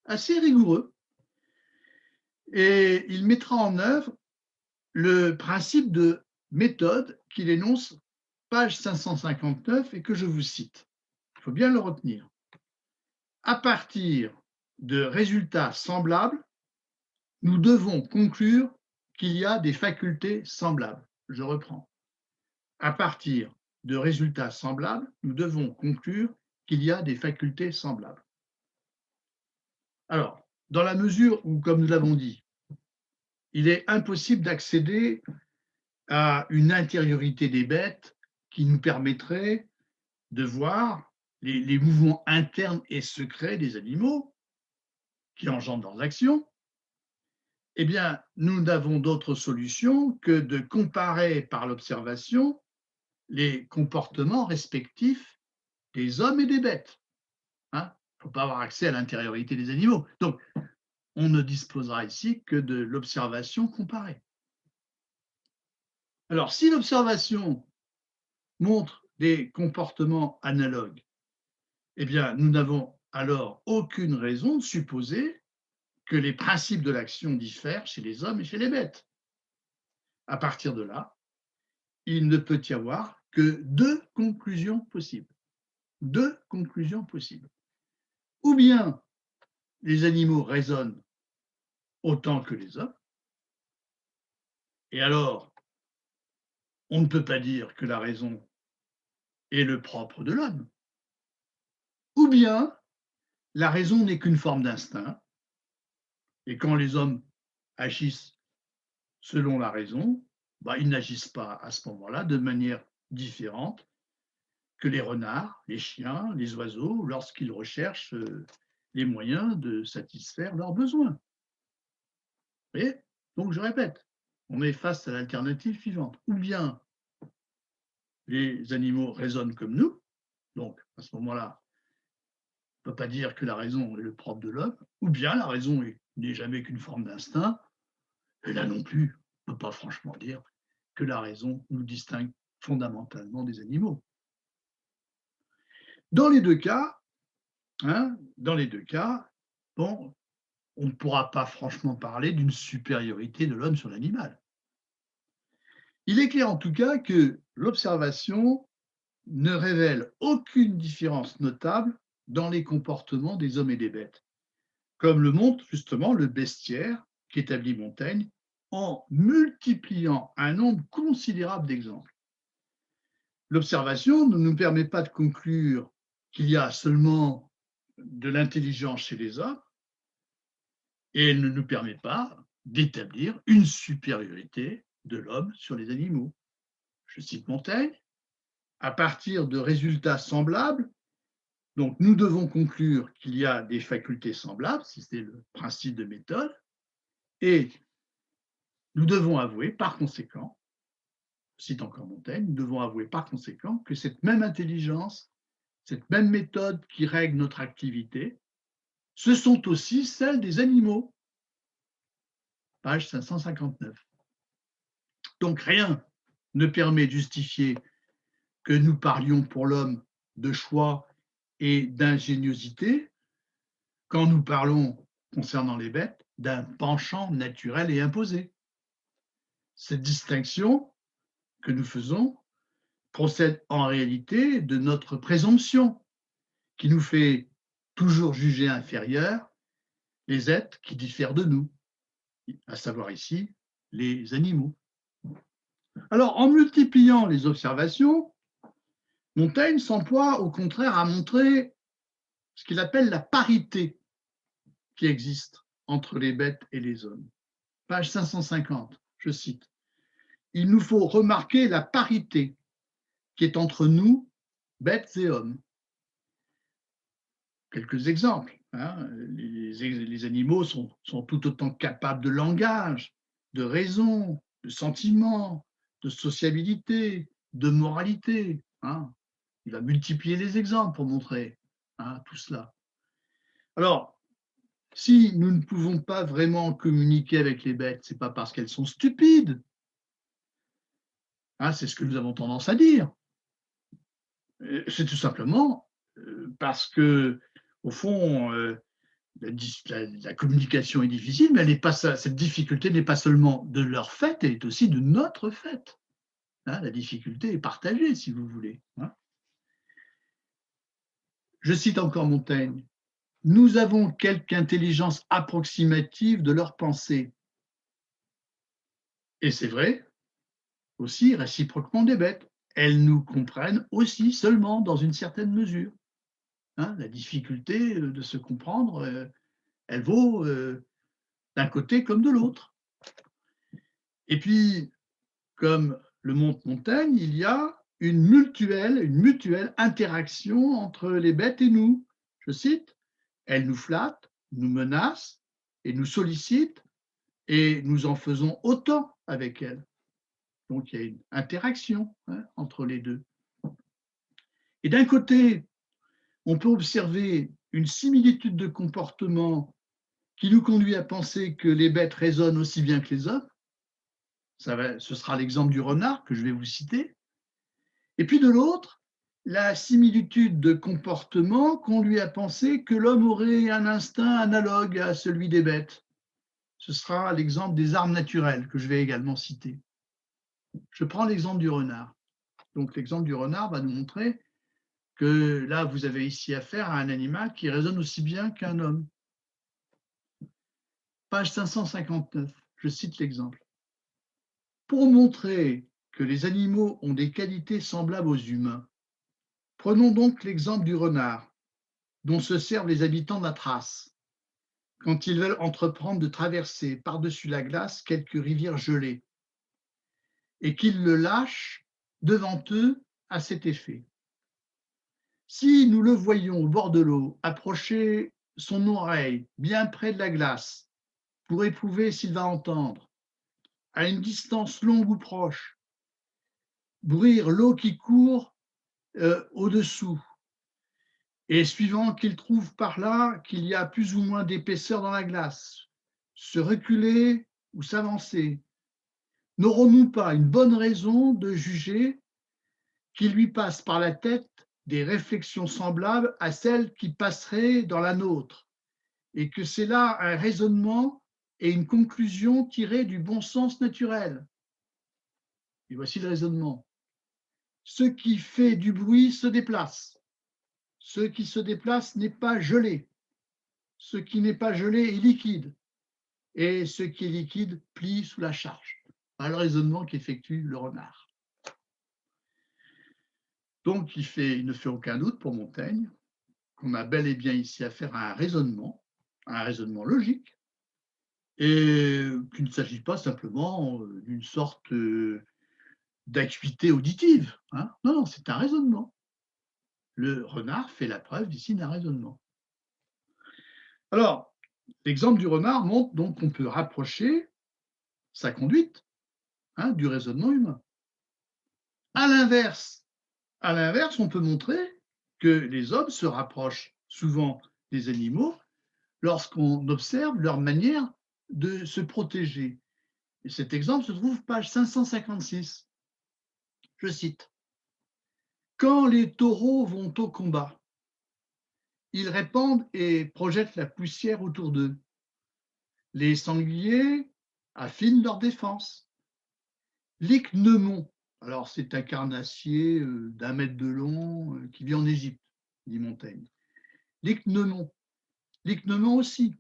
assez rigoureux et il mettra en œuvre le principe de méthode qu'il énonce page 559 et que je vous cite. Il faut bien le retenir. À partir de résultats semblables, nous devons conclure qu'il y a des facultés semblables. Je reprends. À partir de résultats semblables, nous devons conclure qu'il y a des facultés semblables. Alors, dans la mesure où, comme nous l'avons dit, il est impossible d'accéder à une intériorité des bêtes qui nous permettrait de voir les mouvements internes et secrets des animaux qui engendrent leurs actions, eh bien, nous n'avons d'autre solution que de comparer par l'observation les comportements respectifs des hommes et des bêtes. Il ne faut pas avoir accès à l'intériorité des animaux. Donc, on ne disposera ici que de l'observation comparée. Alors, si l'observation montre des comportements analogues, eh bien, nous n'avons alors aucune raison de supposer que les principes de l'action diffèrent chez les hommes et chez les bêtes. À partir de là, il ne peut y avoir que deux conclusions possibles. Deux conclusions possibles. Ou bien les animaux raisonnent autant que les hommes, et alors on ne peut pas dire que la raison est le propre de l'homme. Ou bien la raison n'est qu'une forme d'instinct, et quand les hommes agissent selon la raison, ils n'agissent pas à ce moment-là de manière différente que les renards, les chiens, les oiseaux, lorsqu'ils recherchent les moyens de satisfaire leurs besoins. Vous voyez? Donc, je répète, on est face à l'alternative suivante. Ou bien les animaux raisonnent comme nous, donc à ce moment-là, on ne peut pas dire que la raison est le propre de l'homme, ou bien la raison n'est jamais qu'une forme d'instinct, et là non plus, on ne peut pas franchement dire que la raison nous distingue fondamentalement des animaux. Dans les deux cas, bon, on ne pourra pas franchement parler d'une supériorité de l'homme sur l'animal. Il est clair en tout cas que l'observation ne révèle aucune différence notable dans les comportements des hommes et des bêtes, comme le montre justement le bestiaire qu'établit Montaigne en multipliant un nombre considérable d'exemples. L'observation ne nous permet pas de conclure qu'il y a seulement de l'intelligence chez les hommes, et elle ne nous permet pas d'établir une supériorité de l'homme sur les animaux. Je cite Montaigne, à partir de résultats semblables, donc nous devons conclure qu'il y a des facultés semblables, si c'est le principe de méthode, et nous devons avouer par conséquent, je cite encore Montaigne, nous devons avouer par conséquent que cette même intelligence, cette même méthode qui règle notre activité, ce sont aussi celles des animaux. Page 559. Donc rien ne permet de justifier que nous parlions pour l'homme de choix et d'ingéniosité quand nous parlons, concernant les bêtes, d'un penchant naturel et imposé. Cette distinction que nous faisons procède en réalité de notre présomption qui nous fait toujours juger inférieurs les êtres qui diffèrent de nous, à savoir ici les animaux. Alors, en multipliant les observations, Montaigne s'emploie au contraire à montrer ce qu'il appelle la parité qui existe entre les bêtes et les hommes. Page 550, je cite. Il nous faut remarquer la parité qui est entre nous, bêtes et hommes. Quelques exemples. Les animaux sont tout autant capables de langage, de raison, de sentiment, de sociabilité, de moralité. Il va multiplier les exemples pour montrer tout cela. Alors, si nous ne pouvons pas vraiment communiquer avec les bêtes, ce n'est pas parce qu'elles sont stupides. C'est ce que nous avons tendance à dire. C'est tout simplement parce que, au fond, la communication est difficile, mais cette difficulté n'est pas seulement de leur fait, elle est aussi de notre fait. La difficulté est partagée, si vous voulez. Je cite encore Montaigne. Nous avons quelque intelligence approximative de leurs pensées. Et c'est vrai aussi réciproquement des bêtes. Elles nous comprennent aussi seulement dans une certaine mesure. La difficulté de se comprendre, elle vaut d'un côté comme de l'autre. Et puis, comme le montre Montaigne, il y a une mutuelle interaction entre les bêtes et nous. Je cite, elles nous flattent, nous menacent et nous sollicitent et nous en faisons autant avec elles. Donc, il y a une interaction entre les deux. Et d'un côté, on peut observer une similitude de comportement qui nous conduit à penser que les bêtes raisonnent aussi bien que les hommes. Ce sera l'exemple du renard que je vais vous citer. Et puis de l'autre, la similitude de comportement conduit à penser que l'homme aurait un instinct analogue à celui des bêtes. Ce sera l'exemple des armes naturelles que je vais également citer. Je prends l'exemple du renard. Donc l'exemple du renard va nous montrer que là, vous avez ici affaire à un animal qui raisonne aussi bien qu'un homme. Page 559, je cite l'exemple. Pour montrer que les animaux ont des qualités semblables aux humains, prenons donc l'exemple du renard, dont se servent les habitants de la Thrace, quand ils veulent entreprendre de traverser par-dessus la glace quelques rivières gelées, et qu'ils le lâchent devant eux à cet effet. Si nous le voyons au bord de l'eau approcher son oreille bien près de la glace pour éprouver s'il va entendre, à une distance longue ou proche, bruire l'eau qui court au-dessous, et suivant qu'il trouve par là qu'il y a plus ou moins d'épaisseur dans la glace, se reculer ou s'avancer, n'aurons-nous pas une bonne raison de juger qu'il lui passe par la tête des réflexions semblables à celles qui passeraient dans la nôtre, et que c'est là un raisonnement et une conclusion tirée du bon sens naturel? Et voici le raisonnement. Ce qui fait du bruit se déplace. Ce qui se déplace n'est pas gelé. Ce qui n'est pas gelé est liquide. Et ce qui est liquide plie sous la charge. Voilà le raisonnement qu'effectue le renard. Donc, il ne fait aucun doute pour Montaigne qu'on a bel et bien ici affaire à un raisonnement logique, et qu'il ne s'agit pas simplement d'une sorte d'acuité auditive. Non, c'est un raisonnement. Le renard fait la preuve ici d'un raisonnement. Alors, l'exemple du renard montre donc qu'on peut rapprocher sa conduite du raisonnement humain. À l'inverse, on peut montrer que les hommes se rapprochent souvent des animaux lorsqu'on observe leur manière de se protéger. Et cet exemple se trouve page 556. Je cite: quand les taureaux vont au combat, ils répandent et projettent la poussière autour d'eux. Les sangliers affinent leur défense. L'Ichneumon, alors c'est un carnassier d'1 mètre de long qui vit en Égypte, dit Montaigne. L'Ichneumon aussi,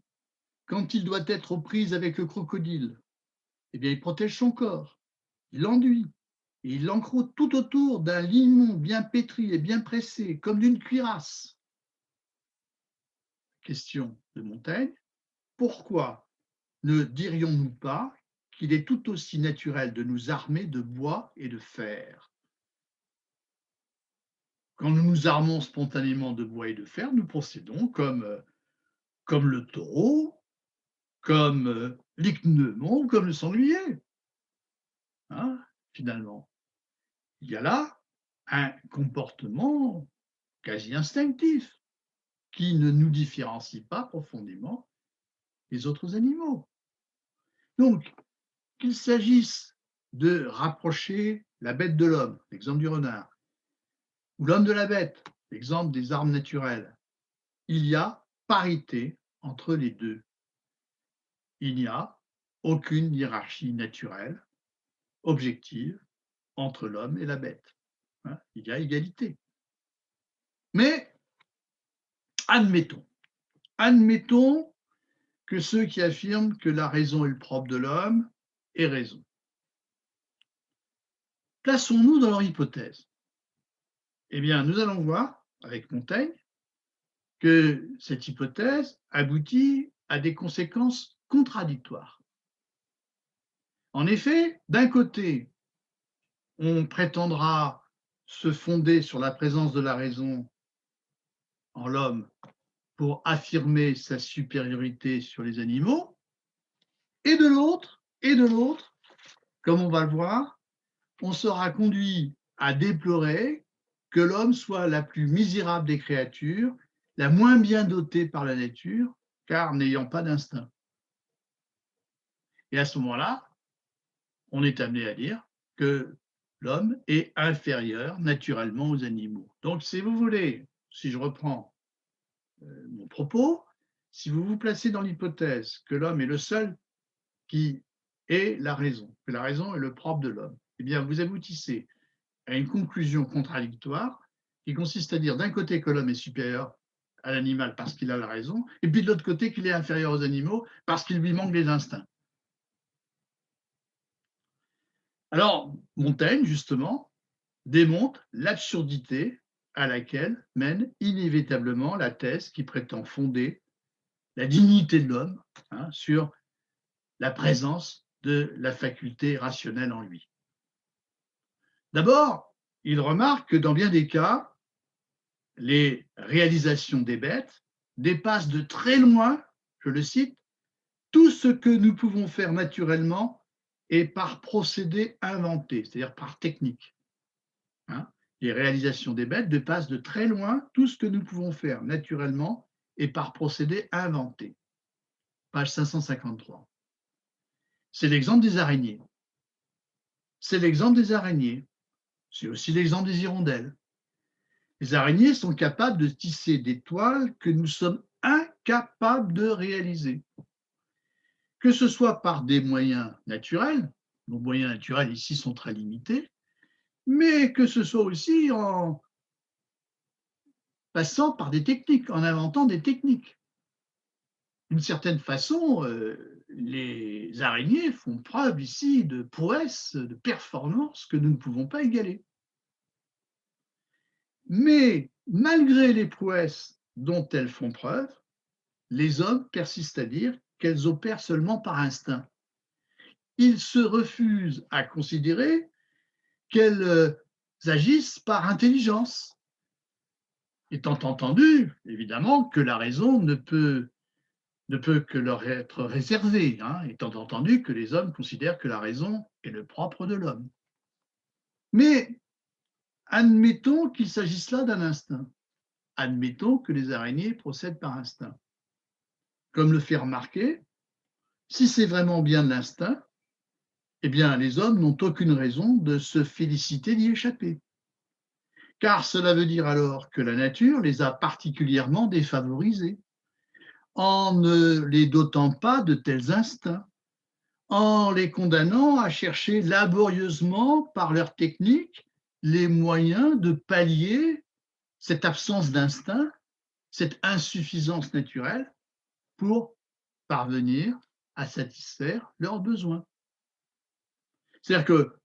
quand il doit être aux prises avec le crocodile, eh bien, il protège son corps, il l'enduit, et il l'encroûte tout autour d'un limon bien pétri et bien pressé, comme d'une cuirasse. Question de Montaigne: pourquoi ne dirions-nous pas qu'il est tout aussi naturel de nous armer de bois et de fer? Quand nous nous armons spontanément de bois et de fer, nous procédons comme le taureau, comme l'Ichneumon, comme le sanglier. Hein, finalement, il y a là un comportement quasi instinctif qui ne nous différencie pas profondément des autres animaux. Donc, qu'il s'agisse de rapprocher la bête de l'homme, l'exemple du renard, ou l'homme de la bête, l'exemple des armes naturelles, il y a parité entre les deux. Il n'y a aucune hiérarchie naturelle, objective, entre l'homme et la bête. Hein, il y a égalité. Mais admettons que ceux qui affirment que la raison est le propre de l'homme aient raison. Plaçons-nous dans leur hypothèse. Eh bien, nous allons voir, avec Montaigne, que cette hypothèse aboutit à des conséquences contradictoires. En effet, d'un côté, on prétendra se fonder sur la présence de la raison en l'homme pour affirmer sa supériorité sur les animaux, et de l'autre, comme on va le voir, on sera conduit à déplorer que l'homme soit la plus misérable des créatures, la moins bien dotée par la nature, car n'ayant pas d'instinct. Et à ce moment-là, on est amené à dire que l'homme est inférieur naturellement aux animaux. Donc, si vous voulez, si je reprends mon propos, si vous vous placez dans l'hypothèse que l'homme est le seul qui ait la raison, que la raison est le propre de l'homme, eh bien, vous aboutissez à une conclusion contradictoire qui consiste à dire d'un côté que l'homme est supérieur à l'animal parce qu'il a la raison, et puis de l'autre côté qu'il est inférieur aux animaux parce qu'il lui manque les instincts. Alors, Montaigne, justement, démontre l'absurdité à laquelle mène inévitablement la thèse qui prétend fonder la dignité de l'homme sur la présence de la faculté rationnelle en lui. D'abord, il remarque que dans bien des cas, les réalisations des bêtes dépassent de très loin, je le cite, tout ce que nous pouvons faire naturellement et par procédé inventé, c'est-à-dire par technique. Hein, les réalisations des bêtes dépassent de très loin tout ce que nous pouvons faire naturellement et par procédé inventé. Page 553. C'est l'exemple des araignées. C'est l'exemple des araignées. C'est aussi l'exemple des hirondelles. Les araignées sont capables de tisser des toiles que nous sommes incapables de réaliser. Que ce soit par des moyens naturels, nos moyens naturels ici sont très limités, mais que ce soit aussi en passant par des techniques, en inventant des techniques. D'une certaine façon, les araignées font preuve ici de prouesse, de performance que nous ne pouvons pas égaler. Mais malgré les prouesses dont elles font preuve, les hommes persistent à dire qu'elles opèrent seulement par instinct. Ils se refusent à considérer qu'elles agissent par intelligence, étant entendu, évidemment, que la raison ne peut que leur être réservée, étant entendu que les hommes considèrent que la raison est le propre de l'homme. Mais admettons qu'il s'agisse là d'un instinct. Admettons que les araignées procèdent par instinct. comme le fait remarquer, si c'est vraiment bien de l'instinct, eh bien, les hommes n'ont aucune raison de se féliciter d'y échapper. Car cela veut dire alors que la nature les a particulièrement défavorisés, en ne les dotant pas de tels instincts, en les condamnant à chercher laborieusement par leur technique les moyens de pallier cette absence d'instinct, cette insuffisance naturelle pour parvenir à satisfaire leurs besoins. C'est-à-dire que,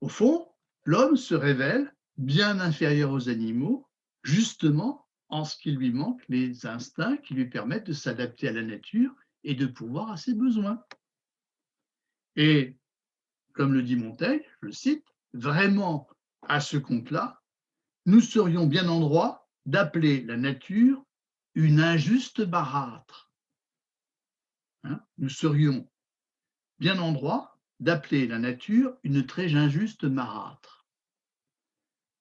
au fond, l'homme se révèle bien inférieur aux animaux, justement en ce qu'il lui manque les instincts qui lui permettent de s'adapter à la nature et de pourvoir à ses besoins. Et comme le dit Montaigne, je le cite, vraiment à ce compte-là, nous serions bien en droit d'appeler la nature une injuste marâtre. Hein, nous serions bien en droit d'appeler la nature une très injuste marâtre.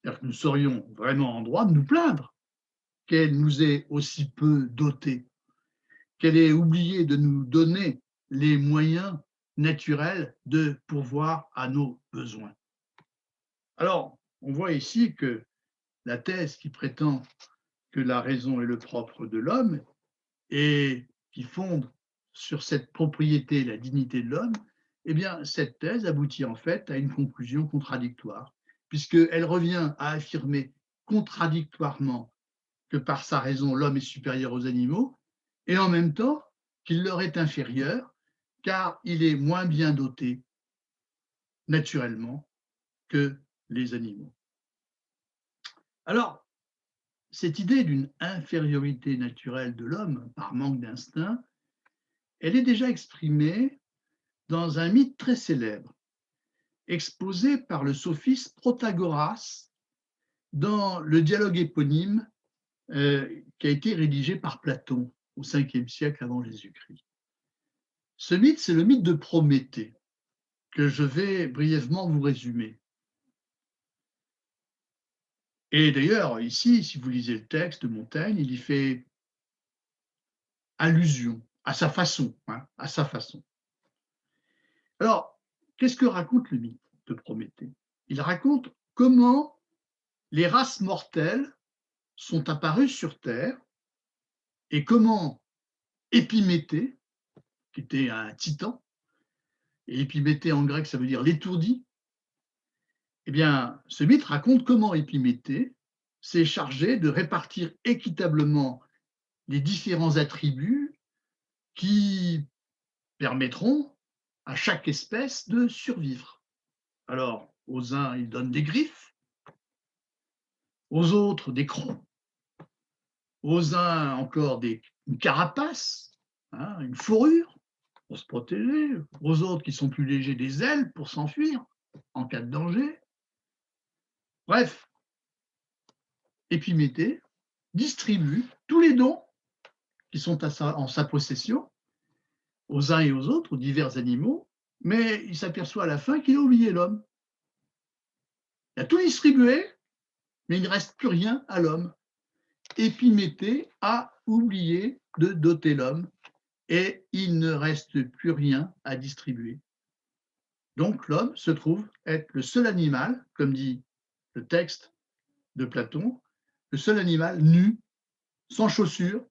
C'est-à-dire que nous serions vraiment en droit de nous plaindre qu'elle nous ait aussi peu dotés, qu'elle ait oublié de nous donner les moyens naturels de pourvoir à nos besoins. Alors, on voit ici que la thèse qui prétend que la raison est le propre de l'homme et qui fonde sur cette propriété la dignité de l'homme, eh bien, cette thèse aboutit en fait à une conclusion contradictoire, puisqu'elle revient à affirmer contradictoirement que par sa raison, l'homme est supérieur aux animaux, et en même temps qu'il leur est inférieur, car il est moins bien doté naturellement que les animaux. Alors, cette idée d'une infériorité naturelle de l'homme par manque d'instinct, elle est déjà exprimée dans un mythe très célèbre, exposé par le sophiste Protagoras dans le dialogue éponyme qui a été rédigé par Platon au 5e siècle avant Jésus-Christ. Ce mythe, c'est le mythe de Prométhée, que je vais brièvement vous résumer. Et d'ailleurs, ici, si vous lisez le texte de Montaigne, il y fait allusion à sa façon, à sa façon. Alors, qu'est-ce que raconte le mythe de Prométhée? Il raconte comment les races mortelles sont apparues sur Terre et comment Épiméthée, qui était un titan, et Épiméthée en grec ça veut dire l'étourdi, eh bien, ce mythe raconte comment Épiméthée s'est chargé de répartir équitablement les différents attributs qui permettront à chaque espèce de survivre. Alors, aux uns, il donne des griffes, aux autres, des crocs, aux uns encore une carapace, une fourrure pour se protéger, aux autres qui sont plus légers, des ailes pour s'enfuir en cas de danger. Bref, Épiméthée distribue tous les dons qui sont en sa possession aux uns et aux autres, aux divers animaux, mais il s'aperçoit à la fin qu'il a oublié l'homme. Il a tout distribué, mais il ne reste plus rien à l'homme. Épiméthée a oublié de doter l'homme et il ne reste plus rien à distribuer. Donc l'homme se trouve être le seul animal, comme dit le texte de Platon, le seul animal nu, sans chaussures,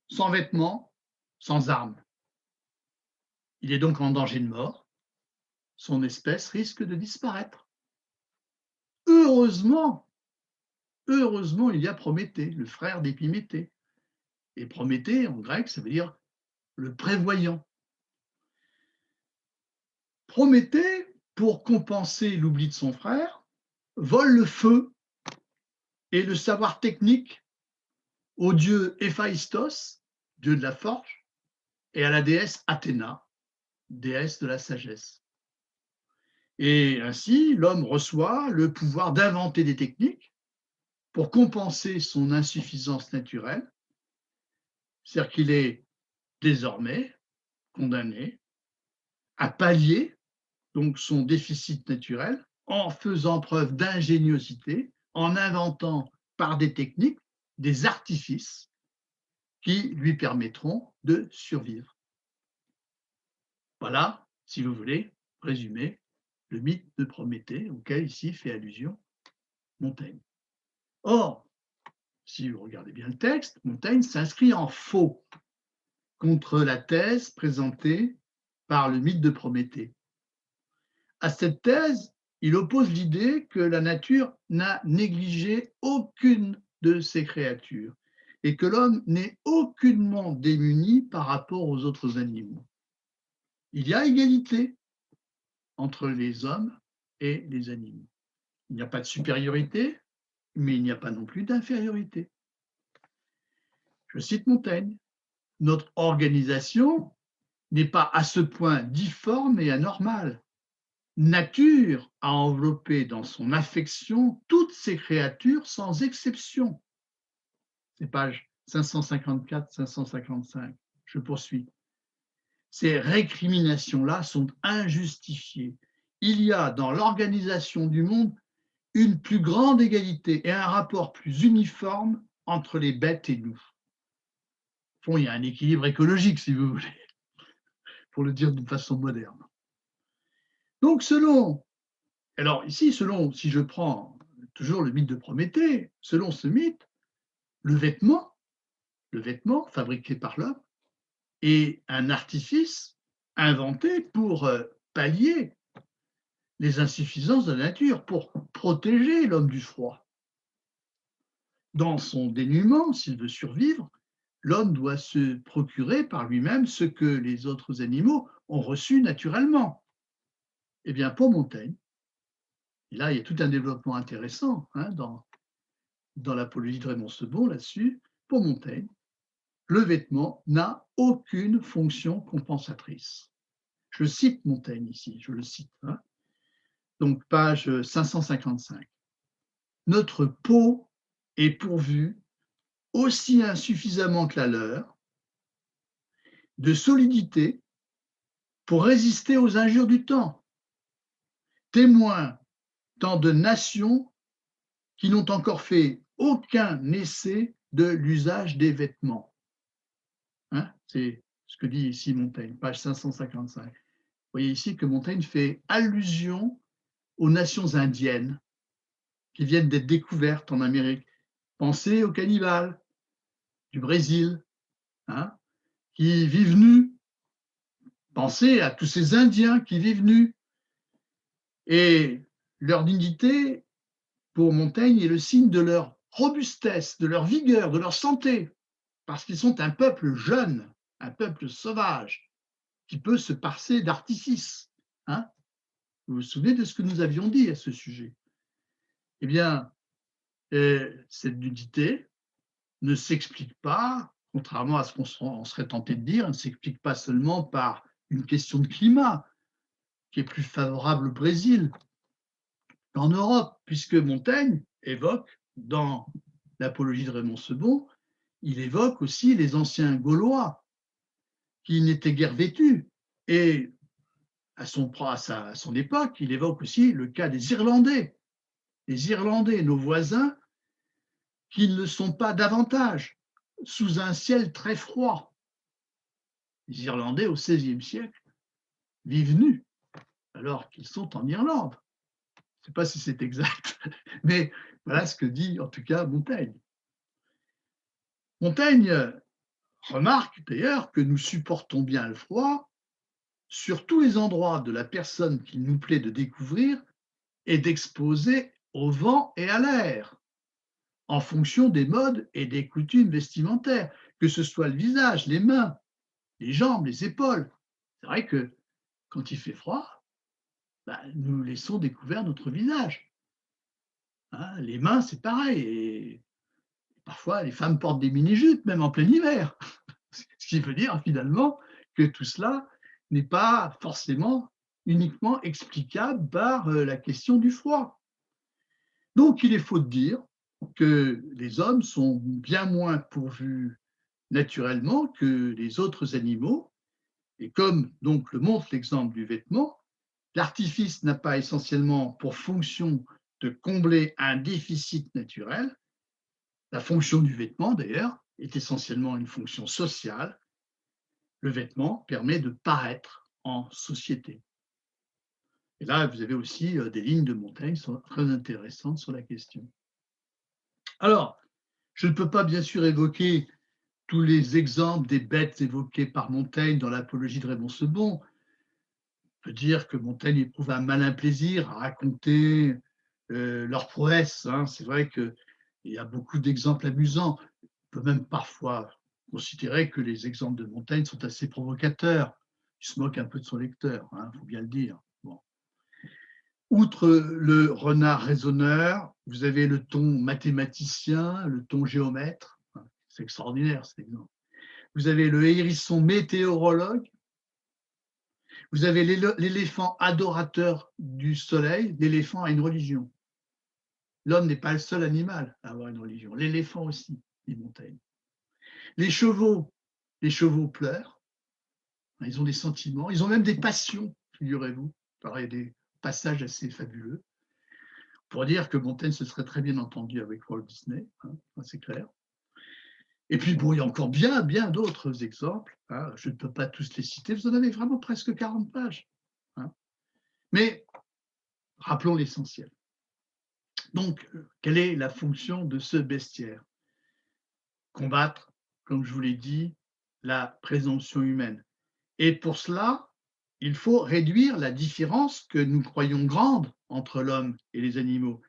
sans vêtements, sans armes. Il est donc en danger de mort. Son espèce risque de disparaître. Heureusement, il y a Prométhée, le frère d'Épiméthée. Et Prométhée, en grec, ça veut dire le prévoyant. Prométhée, pour compenser l'oubli de son frère, vole le feu et le savoir technique au dieu Héphaïstos, dieu de la forge, et à la déesse Athéna, déesse de la sagesse. Et ainsi, l'homme reçoit le pouvoir d'inventer des techniques pour compenser son insuffisance naturelle, c'est-à-dire qu'il est désormais condamné à pallier donc son déficit naturel en faisant preuve d'ingéniosité, en inventant par des techniques des artifices qui lui permettront de survivre. Voilà, si vous voulez, résumer le mythe de Prométhée auquel ici fait allusion Montaigne. Or, si vous regardez bien le texte, Montaigne s'inscrit en faux contre la thèse présentée par le mythe de Prométhée. À cette thèse, il oppose l'idée que la nature n'a négligé aucune de ses créatures et que l'homme n'est aucunement démuni par rapport aux autres animaux. Il y a égalité entre les hommes et les animaux. Il n'y a pas de supériorité, mais il n'y a pas non plus d'infériorité. Je cite Montaigne, « Notre organisation n'est pas à ce point difforme et anormale. Nature a enveloppé dans son affection toutes ses créatures sans exception. » C'est page 554-555. Je poursuis. Ces récriminations-là sont injustifiées. Il y a dans l'organisation du monde une plus grande égalité et un rapport plus uniforme entre les bêtes et nous. Au fond, il y a un équilibre écologique, si vous voulez, pour le dire d'une façon moderne. Donc, alors ici, si je prends toujours le mythe de Prométhée, selon ce mythe, le vêtement fabriqué par l'homme est un artifice inventé pour pallier les insuffisances de la nature, pour protéger l'homme du froid. Dans son dénuement, s'il veut survivre, l'homme doit se procurer par lui-même ce que les autres animaux ont reçu naturellement. Eh bien, pour Montaigne, et là, il y a tout un développement intéressant dans l'apologie de Raymond Sebond là-dessus, pour Montaigne, le vêtement n'a aucune fonction compensatrice. Je cite Montaigne ici, je le cite. Donc, page 555. Notre peau est pourvue, aussi insuffisamment que la leur, de solidité pour résister aux injures du temps. Témoin tant de nations qui n'ont encore fait aucun essai de l'usage des vêtements. C'est ce que dit ici Montaigne, page 555. Vous voyez ici que Montaigne fait allusion aux nations indiennes qui viennent d'être découvertes en Amérique. Pensez aux cannibales du Brésil, qui vivent nus. Pensez à tous ces Indiens qui vivent nus. Et leur dignité, pour Montaigne, est le signe de leur robustesse, de leur vigueur, de leur santé, parce qu'ils sont un peuple jeune, un peuple sauvage, qui peut se passer d'artifice. Vous vous souvenez de ce que nous avions dit à ce sujet? Eh bien, cette nudité ne s'explique pas, contrairement à ce qu'on serait tenté de dire, ne s'explique pas seulement par une question de climat, qui est plus favorable au Brésil qu'en Europe, puisque Montaigne évoque, dans l'apologie de Raymond Sebond, il évoque aussi les anciens Gaulois, qui n'étaient guère vêtus. Et à son époque, il évoque aussi le cas des Irlandais. Les Irlandais, nos voisins, qui ne le sont pas davantage, sous un ciel très froid. Les Irlandais, au XVIe siècle, vivent nus, alors qu'ils sont en Irlande. Je ne sais pas si c'est exact, mais voilà ce que dit en tout cas Montaigne. Montaigne remarque d'ailleurs que nous supportons bien le froid sur tous les endroits de la personne qu'il nous plaît de découvrir et d'exposer au vent et à l'air, en fonction des modes et des coutumes vestimentaires, que ce soit le visage, les mains, les jambes, les épaules. C'est vrai que quand il fait froid, nous laissons découvert notre visage. Les mains, c'est pareil. Et parfois, les femmes portent des mini-jupes, même en plein hiver. Ce qui veut dire finalement que tout cela n'est pas forcément uniquement explicable par la question du froid. Donc, il est faux de dire que les hommes sont bien moins pourvus naturellement que les autres animaux. Et comme donc le montre l'exemple du vêtement, l'artifice n'a pas essentiellement pour fonction de combler un déficit naturel. La fonction du vêtement, d'ailleurs, est essentiellement une fonction sociale. Le vêtement permet de paraître en société. Et là, vous avez aussi des lignes de Montaigne qui sont très intéressantes sur la question. Alors, je ne peux pas bien sûr évoquer tous les exemples des bêtes évoquées par Montaigne dans l'Apologie de Raymond Sebond. On peut dire que Montaigne éprouve un malin plaisir à raconter leurs prouesses. Hein. C'est vrai qu'il y a beaucoup d'exemples amusants. On peut même parfois considérer que les exemples de Montaigne sont assez provocateurs. Il se moque un peu de son lecteur, il faut bien le dire. Bon. Outre le renard raisonneur, vous avez le ton mathématicien, le ton géomètre. C'est extraordinaire cet exemple. Vous avez le hérisson météorologue. Vous avez l'éléphant adorateur du soleil. L'éléphant a une religion. L'homme n'est pas le seul animal à avoir une religion. L'éléphant aussi, dit Montaigne. Les chevaux pleurent. Ils ont des sentiments. Ils ont même des passions, figurez-vous. Il y a des passages assez fabuleux. Pour dire que Montaigne se serait très bien entendu avec Walt Disney, c'est clair. Et puis, bon, il y a encore bien d'autres exemples. Je ne peux pas tous les citer. Vous en avez vraiment presque 40 pages. Mais rappelons l'essentiel. Donc, quelle est la fonction de ce bestiaire? Combattre, comme je vous l'ai dit, la présomption humaine. Et pour cela, il faut réduire la différence que nous croyons grande entre l'homme et les animaux,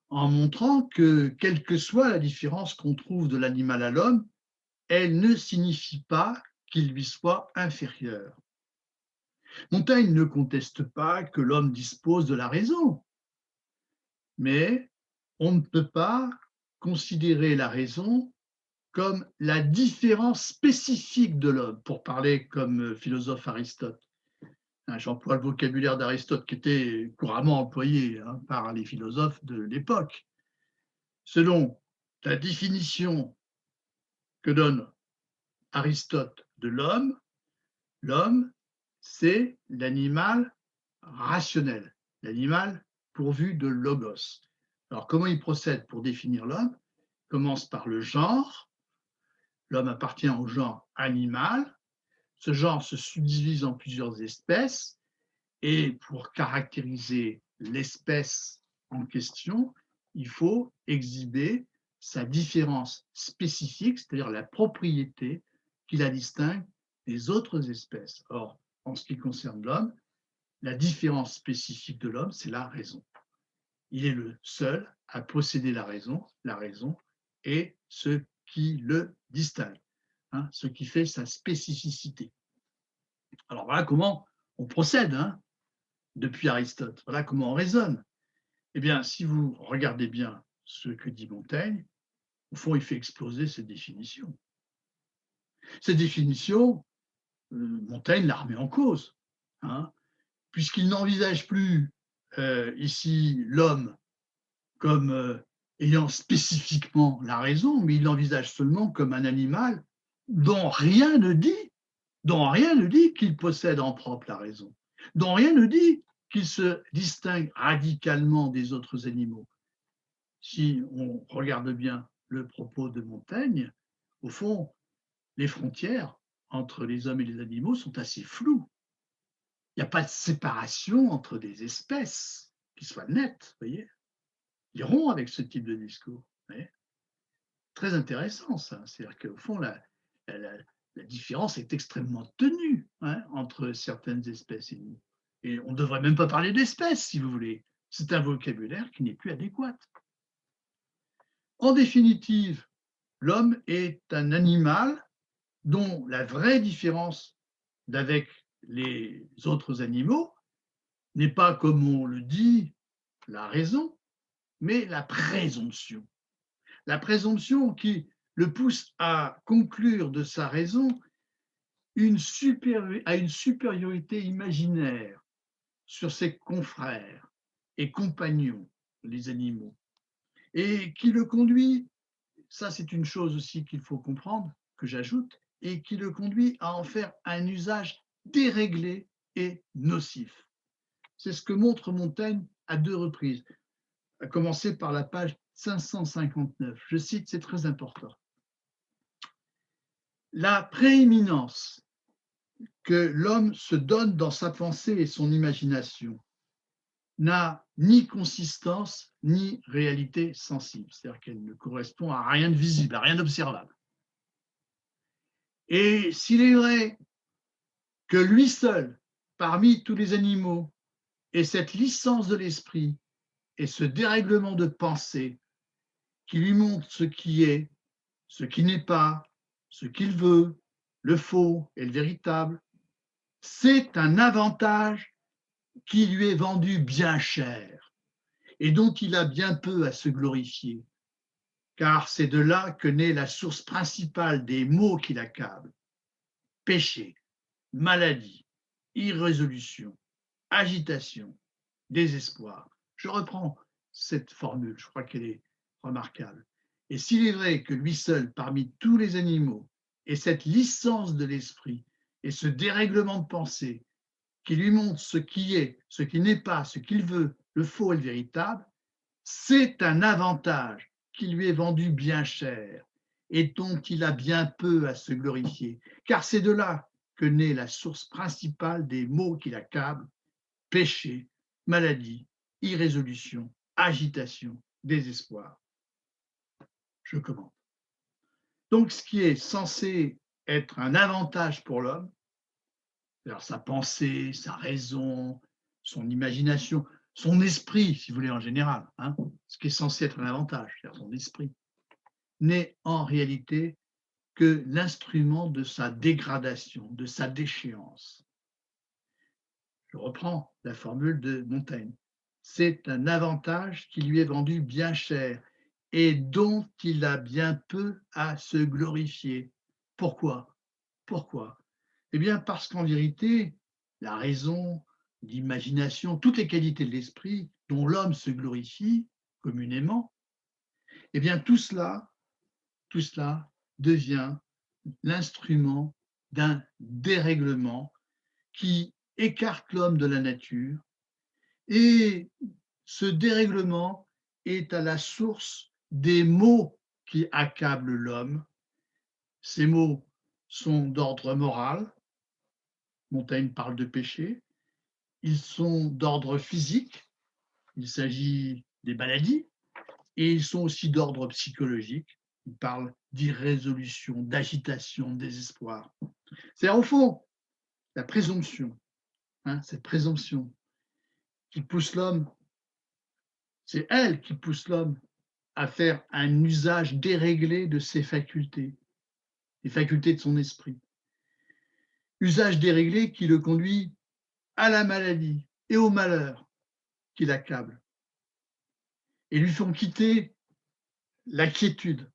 en montrant que, quelle que soit la différence qu'on trouve de l'animal à l'homme, elle ne signifie pas qu'il lui soit inférieur. Montaigne ne conteste pas que l'homme dispose de la raison, mais on ne peut pas considérer la raison comme la différence spécifique de l'homme, pour parler comme philosophe Aristote. J'emploie le vocabulaire d'Aristote qui était couramment employé par les philosophes de l'époque. Selon la définition que donne Aristote de l'homme, c'est l'animal rationnel, l'animal pourvu de logos. Alors, comment il procède pour définir l'homme? Il commence par le genre. L'homme appartient au genre animal. Ce genre se subdivise en plusieurs espèces et pour caractériser l'espèce en question, il faut exhiber sa différence spécifique, c'est-à-dire la propriété qui la distingue des autres espèces. Or, en ce qui concerne l'homme, la différence spécifique de l'homme, c'est la raison. Il est le seul à posséder la raison est ce qui le distingue, ce qui fait sa spécificité. Alors voilà comment on procède depuis Aristote, voilà comment on raisonne. Eh bien, si vous regardez bien ce que dit Montaigne, au fond, il fait exploser cette définition. Cette définition, Montaigne la remet en cause, puisqu'il n'envisage plus ici l'homme comme ayant spécifiquement la raison, mais il l'envisage seulement comme un animal dont rien ne dit qu'il possède en propre la raison, dont rien ne dit qu'il se distingue radicalement des autres animaux. Si on regarde bien le propos de Montaigne, au fond, les frontières entre les hommes et les animaux sont assez floues. Il n'y a pas de séparation entre des espèces qui soit nette, vous voyez. Il rompt avec ce type de discours. Très intéressant, ça. C'est-à-dire qu'au fond, la différence est extrêmement tenue entre certaines espèces et nous. Et on ne devrait même pas parler d'espèces, si vous voulez. C'est un vocabulaire qui n'est plus adéquat. En définitive, l'homme est un animal dont la vraie différence d'avec les autres animaux n'est pas, comme on le dit, la raison, mais la présomption. La présomption qui le pousse à conclure de sa raison à une supériorité imaginaire sur ses confrères et compagnons, les animaux, et qui le conduit, ça c'est une chose aussi qu'il faut comprendre, que j'ajoute, et qui le conduit à en faire un usage déréglé et nocif. C'est ce que montre Montaigne à 2 reprises, à commencer par la page 559. Je cite, c'est très important. la prééminence que l'homme se donne dans sa pensée et son imagination n'a ni consistance ni réalité sensible, c'est-à-dire qu'elle ne correspond à rien de visible, à rien d'observable. Et s'il est vrai que lui seul, parmi tous les animaux, ait cette licence de l'esprit et ce dérèglement de pensée qui lui montre ce qui est, ce qui n'est pas, ce qu'il veut, le faux et le véritable, c'est un avantage qui lui est vendu bien cher et dont il a bien peu à se glorifier, car c'est de là que naît la source principale des maux qui l'accablent: péché, maladie, irrésolution, agitation, désespoir. Je reprends cette formule, je crois qu'elle est remarquable. Et s'il est vrai que lui seul, parmi tous les animaux, ait cette licence de l'esprit et ce dérèglement de pensée qui lui montre ce qui est, ce qui n'est pas, ce qu'il veut, le faux et le véritable, c'est un avantage qui lui est vendu bien cher et dont il a bien peu à se glorifier, car c'est de là que naît la source principale des maux qui l'accablent: péché, maladie, irrésolution, agitation, désespoir. Je commente. Donc, ce qui est censé être un avantage pour l'homme, c'est-à-dire sa pensée, sa raison, son imagination, son esprit, si vous voulez, en général, hein, ce qui est censé être un avantage, c'est-à-dire son esprit, n'est en réalité que l'instrument de sa dégradation, de sa déchéance. Je reprends la formule de Montaigne. C'est un avantage qui lui est vendu bien cher et dont il a bien peu à se glorifier. Pourquoi? Pourquoi? Eh bien, parce qu'en vérité, la raison, l'imagination, toutes les qualités de l'esprit dont l'homme se glorifie communément, eh bien, tout cela devient l'instrument d'un dérèglement qui écarte l'homme de la nature, et ce dérèglement est à la source des maux qui accablent l'homme. Ces maux sont d'ordre moral, Montaigne parle de péché, ils sont d'ordre physique, il s'agit des maladies, et ils sont aussi d'ordre psychologique, il parle d'irrésolution, d'agitation, de désespoir. C'est-à-dire, au fond, la présomption, hein, cette présomption qui pousse l'homme, c'est elle qui pousse l'homme à faire un usage déréglé de ses facultés, les facultés de son esprit. Usage déréglé qui le conduit à la maladie et au malheur qui l'accable et lui font quitter la quiétude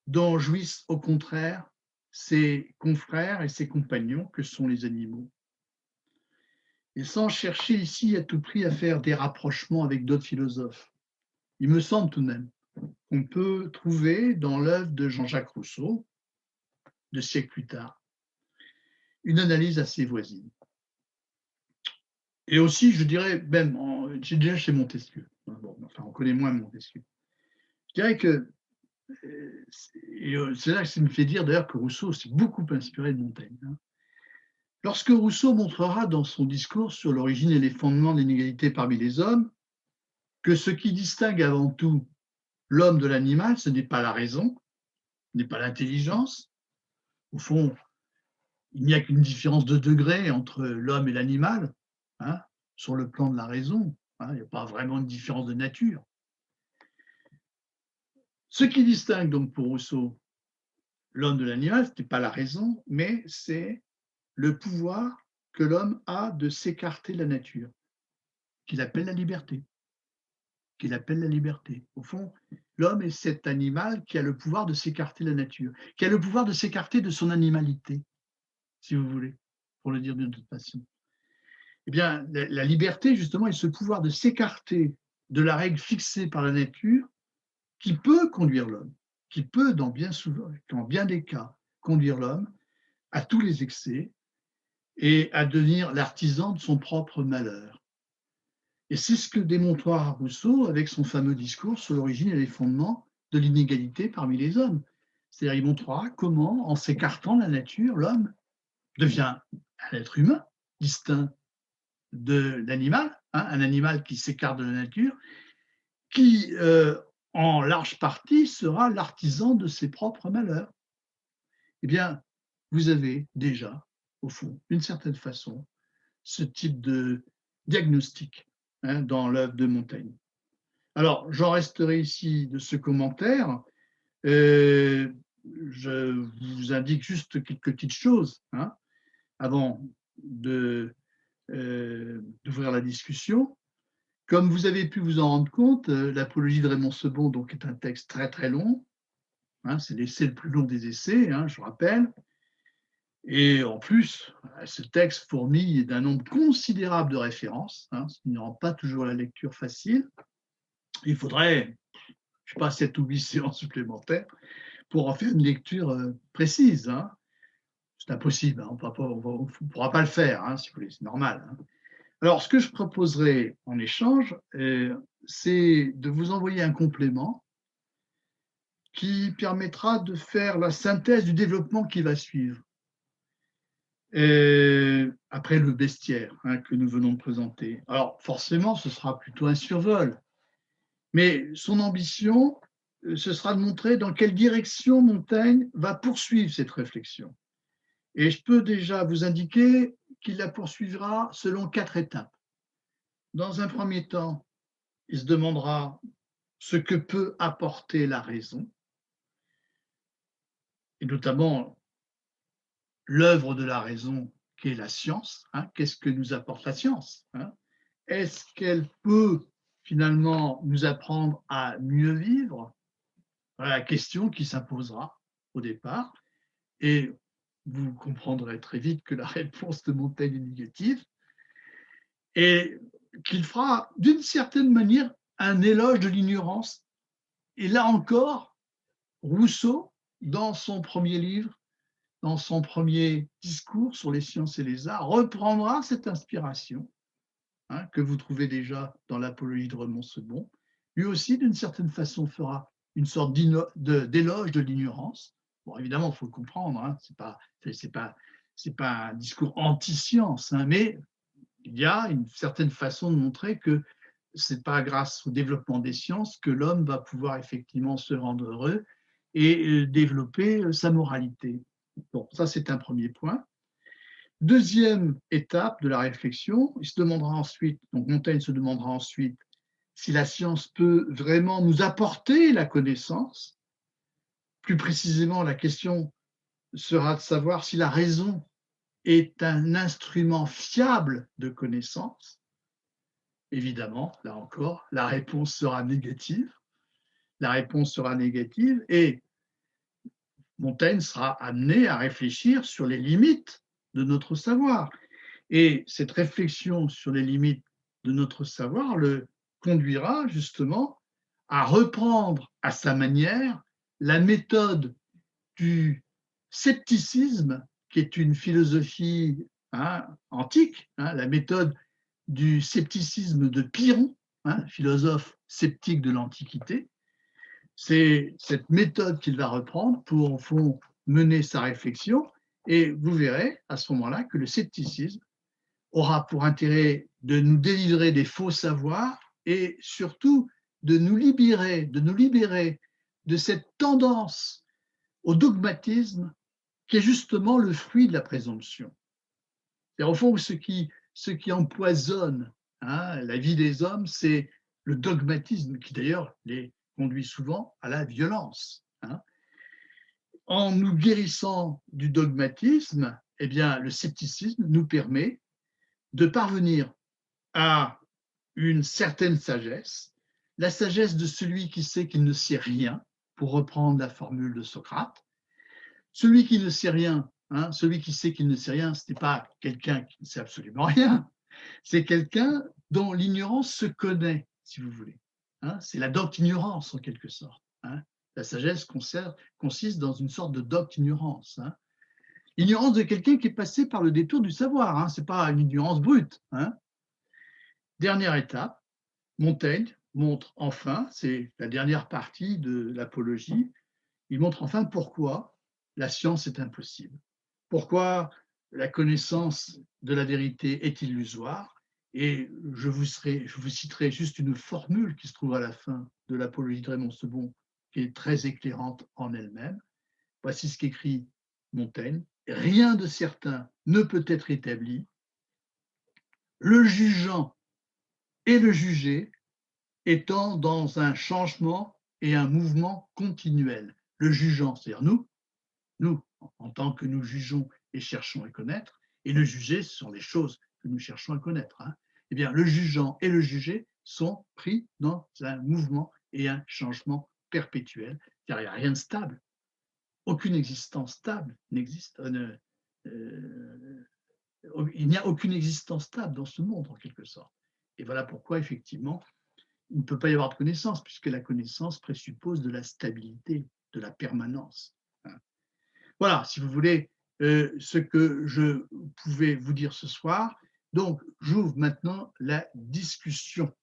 dont jouissent au contraire ses confrères et ses compagnons que sont les animaux. Et sans chercher ici à tout prix à faire des rapprochements avec d'autres philosophes, il me semble tout de même qu'on peut trouver dans l'œuvre de Jean-Jacques Rousseau, 2 siècles plus tard, une analyse assez voisine. Et aussi, je dirais, même, j'ai déjà chez Montesquieu. Bon, enfin, on connaît moins Montesquieu. Je dirais que, c'est là que ça me fait dire d'ailleurs que Rousseau s'est beaucoup inspiré de Montaigne. Hein. Lorsque Rousseau montrera dans son discours sur l'origine et les fondements de l'inégalité parmi les hommes que ce qui distingue avant tout l'homme de l'animal, ce n'est pas la raison, ce n'est pas l'intelligence. Au fond, il n'y a qu'une différence de degré entre l'homme et l'animal, hein, sur le plan de la raison. Hein, il n'y a pas vraiment de différence de nature. Ce qui distingue donc pour Rousseau l'homme de l'animal, ce n'est pas la raison, mais c'est le pouvoir que l'homme a de s'écarter de la nature, qu'il appelle la liberté. Qu'il appelle la liberté. Au fond, l'homme est cet animal qui a le pouvoir de s'écarter de la nature, qui a le pouvoir de s'écarter de son animalité, si vous voulez, pour le dire d'une autre façon. Eh bien, la liberté, justement, est ce pouvoir de s'écarter de la règle fixée par la nature qui peut conduire l'homme, qui peut, dans bien des cas, conduire l'homme à tous les excès et à devenir l'artisan de son propre malheur. Et c'est ce que démontrera Rousseau avec son fameux discours sur l'origine et les fondements de l'inégalité parmi les hommes. C'est-à-dire, il montrera comment, en s'écartant de la nature, l'homme devient un être humain distinct de l'animal, hein, un animal qui s'écarte de la nature, qui, en large partie, sera l'artisan de ses propres malheurs. Eh bien, vous avez déjà, au fond, d'une certaine façon, ce type de diagnostic, hein, dans l'œuvre de Montaigne. Alors, j'en resterai ici de ce commentaire. Euh, je vous indique juste quelques petites choses, hein, avant d'ouvrir la discussion. Comme vous avez pu vous en rendre compte, l'Apologie de Raymond Sebond donc, est un texte très très long, hein, c'est l'essai le plus long des essais, hein, je rappelle. Et en plus, ce texte fourmille d'un nombre considérable de références, hein, ce qui ne rend pas toujours la lecture facile. Il faudrait, je ne sais pas, 7 ou 8 séances supplémentaires pour en faire une lecture précise, hein. C'est impossible, hein, on ne pourra pas le faire, hein, si vous voulez, c'est normal, hein. Alors, ce que je proposerai en échange, c'est de vous envoyer un complément qui permettra de faire la synthèse du développement qui va suivre. Et après le bestiaire, hein, que nous venons de présenter. Alors, forcément, ce sera plutôt un survol, mais son ambition, ce sera de montrer dans quelle direction Montaigne va poursuivre cette réflexion. Et je peux déjà vous indiquer qu'il la poursuivra selon 4 étapes. Dans un premier temps, il se demandera ce que peut apporter la raison, et notamment l'œuvre de la raison qui est la science, hein. Qu'est-ce que nous apporte la science, hein? Est-ce qu'elle peut finalement nous apprendre à mieux vivre? Voilà la question qui s'imposera au départ, et vous comprendrez très vite que la réponse de Montaigne est négative, et qu'il fera d'une certaine manière un éloge de l'ignorance. Et là encore, Rousseau, dans son premier livre, dans son premier discours sur les sciences et les arts, reprendra cette inspiration, hein, que vous trouvez déjà dans l'Apologie de Raymond Sebond. Lui aussi, d'une certaine façon, fera une sorte d'éloge de l'ignorance. Bon, évidemment, il faut le comprendre, hein, c'est pas un discours anti-science, hein, mais il y a une certaine façon de montrer que ce n'est pas grâce au développement des sciences que l'homme va pouvoir effectivement se rendre heureux et développer sa moralité. Bon, ça c'est un premier point. Deuxième étape de la réflexion, il se demandera ensuite, donc Montaigne se demandera ensuite si la science peut vraiment nous apporter la connaissance. Plus précisément, la question sera de savoir si la raison est un instrument fiable de connaissance. Évidemment, là encore, la réponse sera négative. La réponse sera négative et Montaigne sera amené à réfléchir sur les limites de notre savoir. Et cette réflexion sur les limites de notre savoir le conduira justement à reprendre à sa manière la méthode du scepticisme, qui est une philosophie, hein, antique, hein, la méthode du scepticisme de Pyrrhon, hein, philosophe sceptique de l'Antiquité. C'est cette méthode qu'il va reprendre pour, au fond, mener sa réflexion. Et vous verrez à ce moment-là que le scepticisme aura pour intérêt de nous délivrer des faux savoirs et surtout de nous libérer de cette tendance au dogmatisme qui est justement le fruit de la présomption. Et au fond, ce qui empoisonne, hein, la vie des hommes, c'est le dogmatisme qui d'ailleurs les conduit souvent à la violence, hein. En nous guérissant du dogmatisme, eh bien, le scepticisme nous permet de parvenir à une certaine sagesse, la sagesse de celui qui sait qu'il ne sait rien, pour reprendre la formule de Socrate. Celui qui ne sait rien, hein, celui qui sait qu'il ne sait rien, ce n'est pas quelqu'un qui ne sait absolument rien, c'est quelqu'un dont l'ignorance se connaît, si vous voulez, hein. C'est la docte-ignorance en quelque sorte, hein. La sagesse consiste dans une sorte de docte-ignorance, hein. L'ignorance de quelqu'un qui est passé par le détour du savoir, hein. Ce n'est pas une ignorance brute, hein. Dernière étape, Montaigne montre enfin, c'est la dernière partie de l'Apologie, Il montre enfin pourquoi la science est impossible, pourquoi la connaissance de la vérité est illusoire. Et je vous citerai juste une formule qui se trouve à la fin de l'Apologie de Raymond Sebon, qui est très éclairante en elle-même. Voici ce qu'écrit Montaigne: rien de certain ne peut être établi, le jugeant et le jugé étant dans un changement et un mouvement continuel. Le jugeant, c'est-à-dire nous, en tant que nous jugeons et cherchons à connaître, et le jugé, ce sont les choses que nous cherchons à connaître. Hein. Eh bien, le jugeant et le jugé sont pris dans un mouvement et un changement perpétuel, car il n'y a rien de stable. Aucune existence stable n'existe. Il n'y a aucune existence stable dans ce monde, en quelque sorte. Et voilà pourquoi, effectivement, il ne peut pas y avoir de connaissance, puisque la connaissance présuppose de la stabilité, de la permanence. Hein. Voilà, si vous voulez, ce que je pouvais vous dire ce soir. Donc, j'ouvre maintenant la discussion.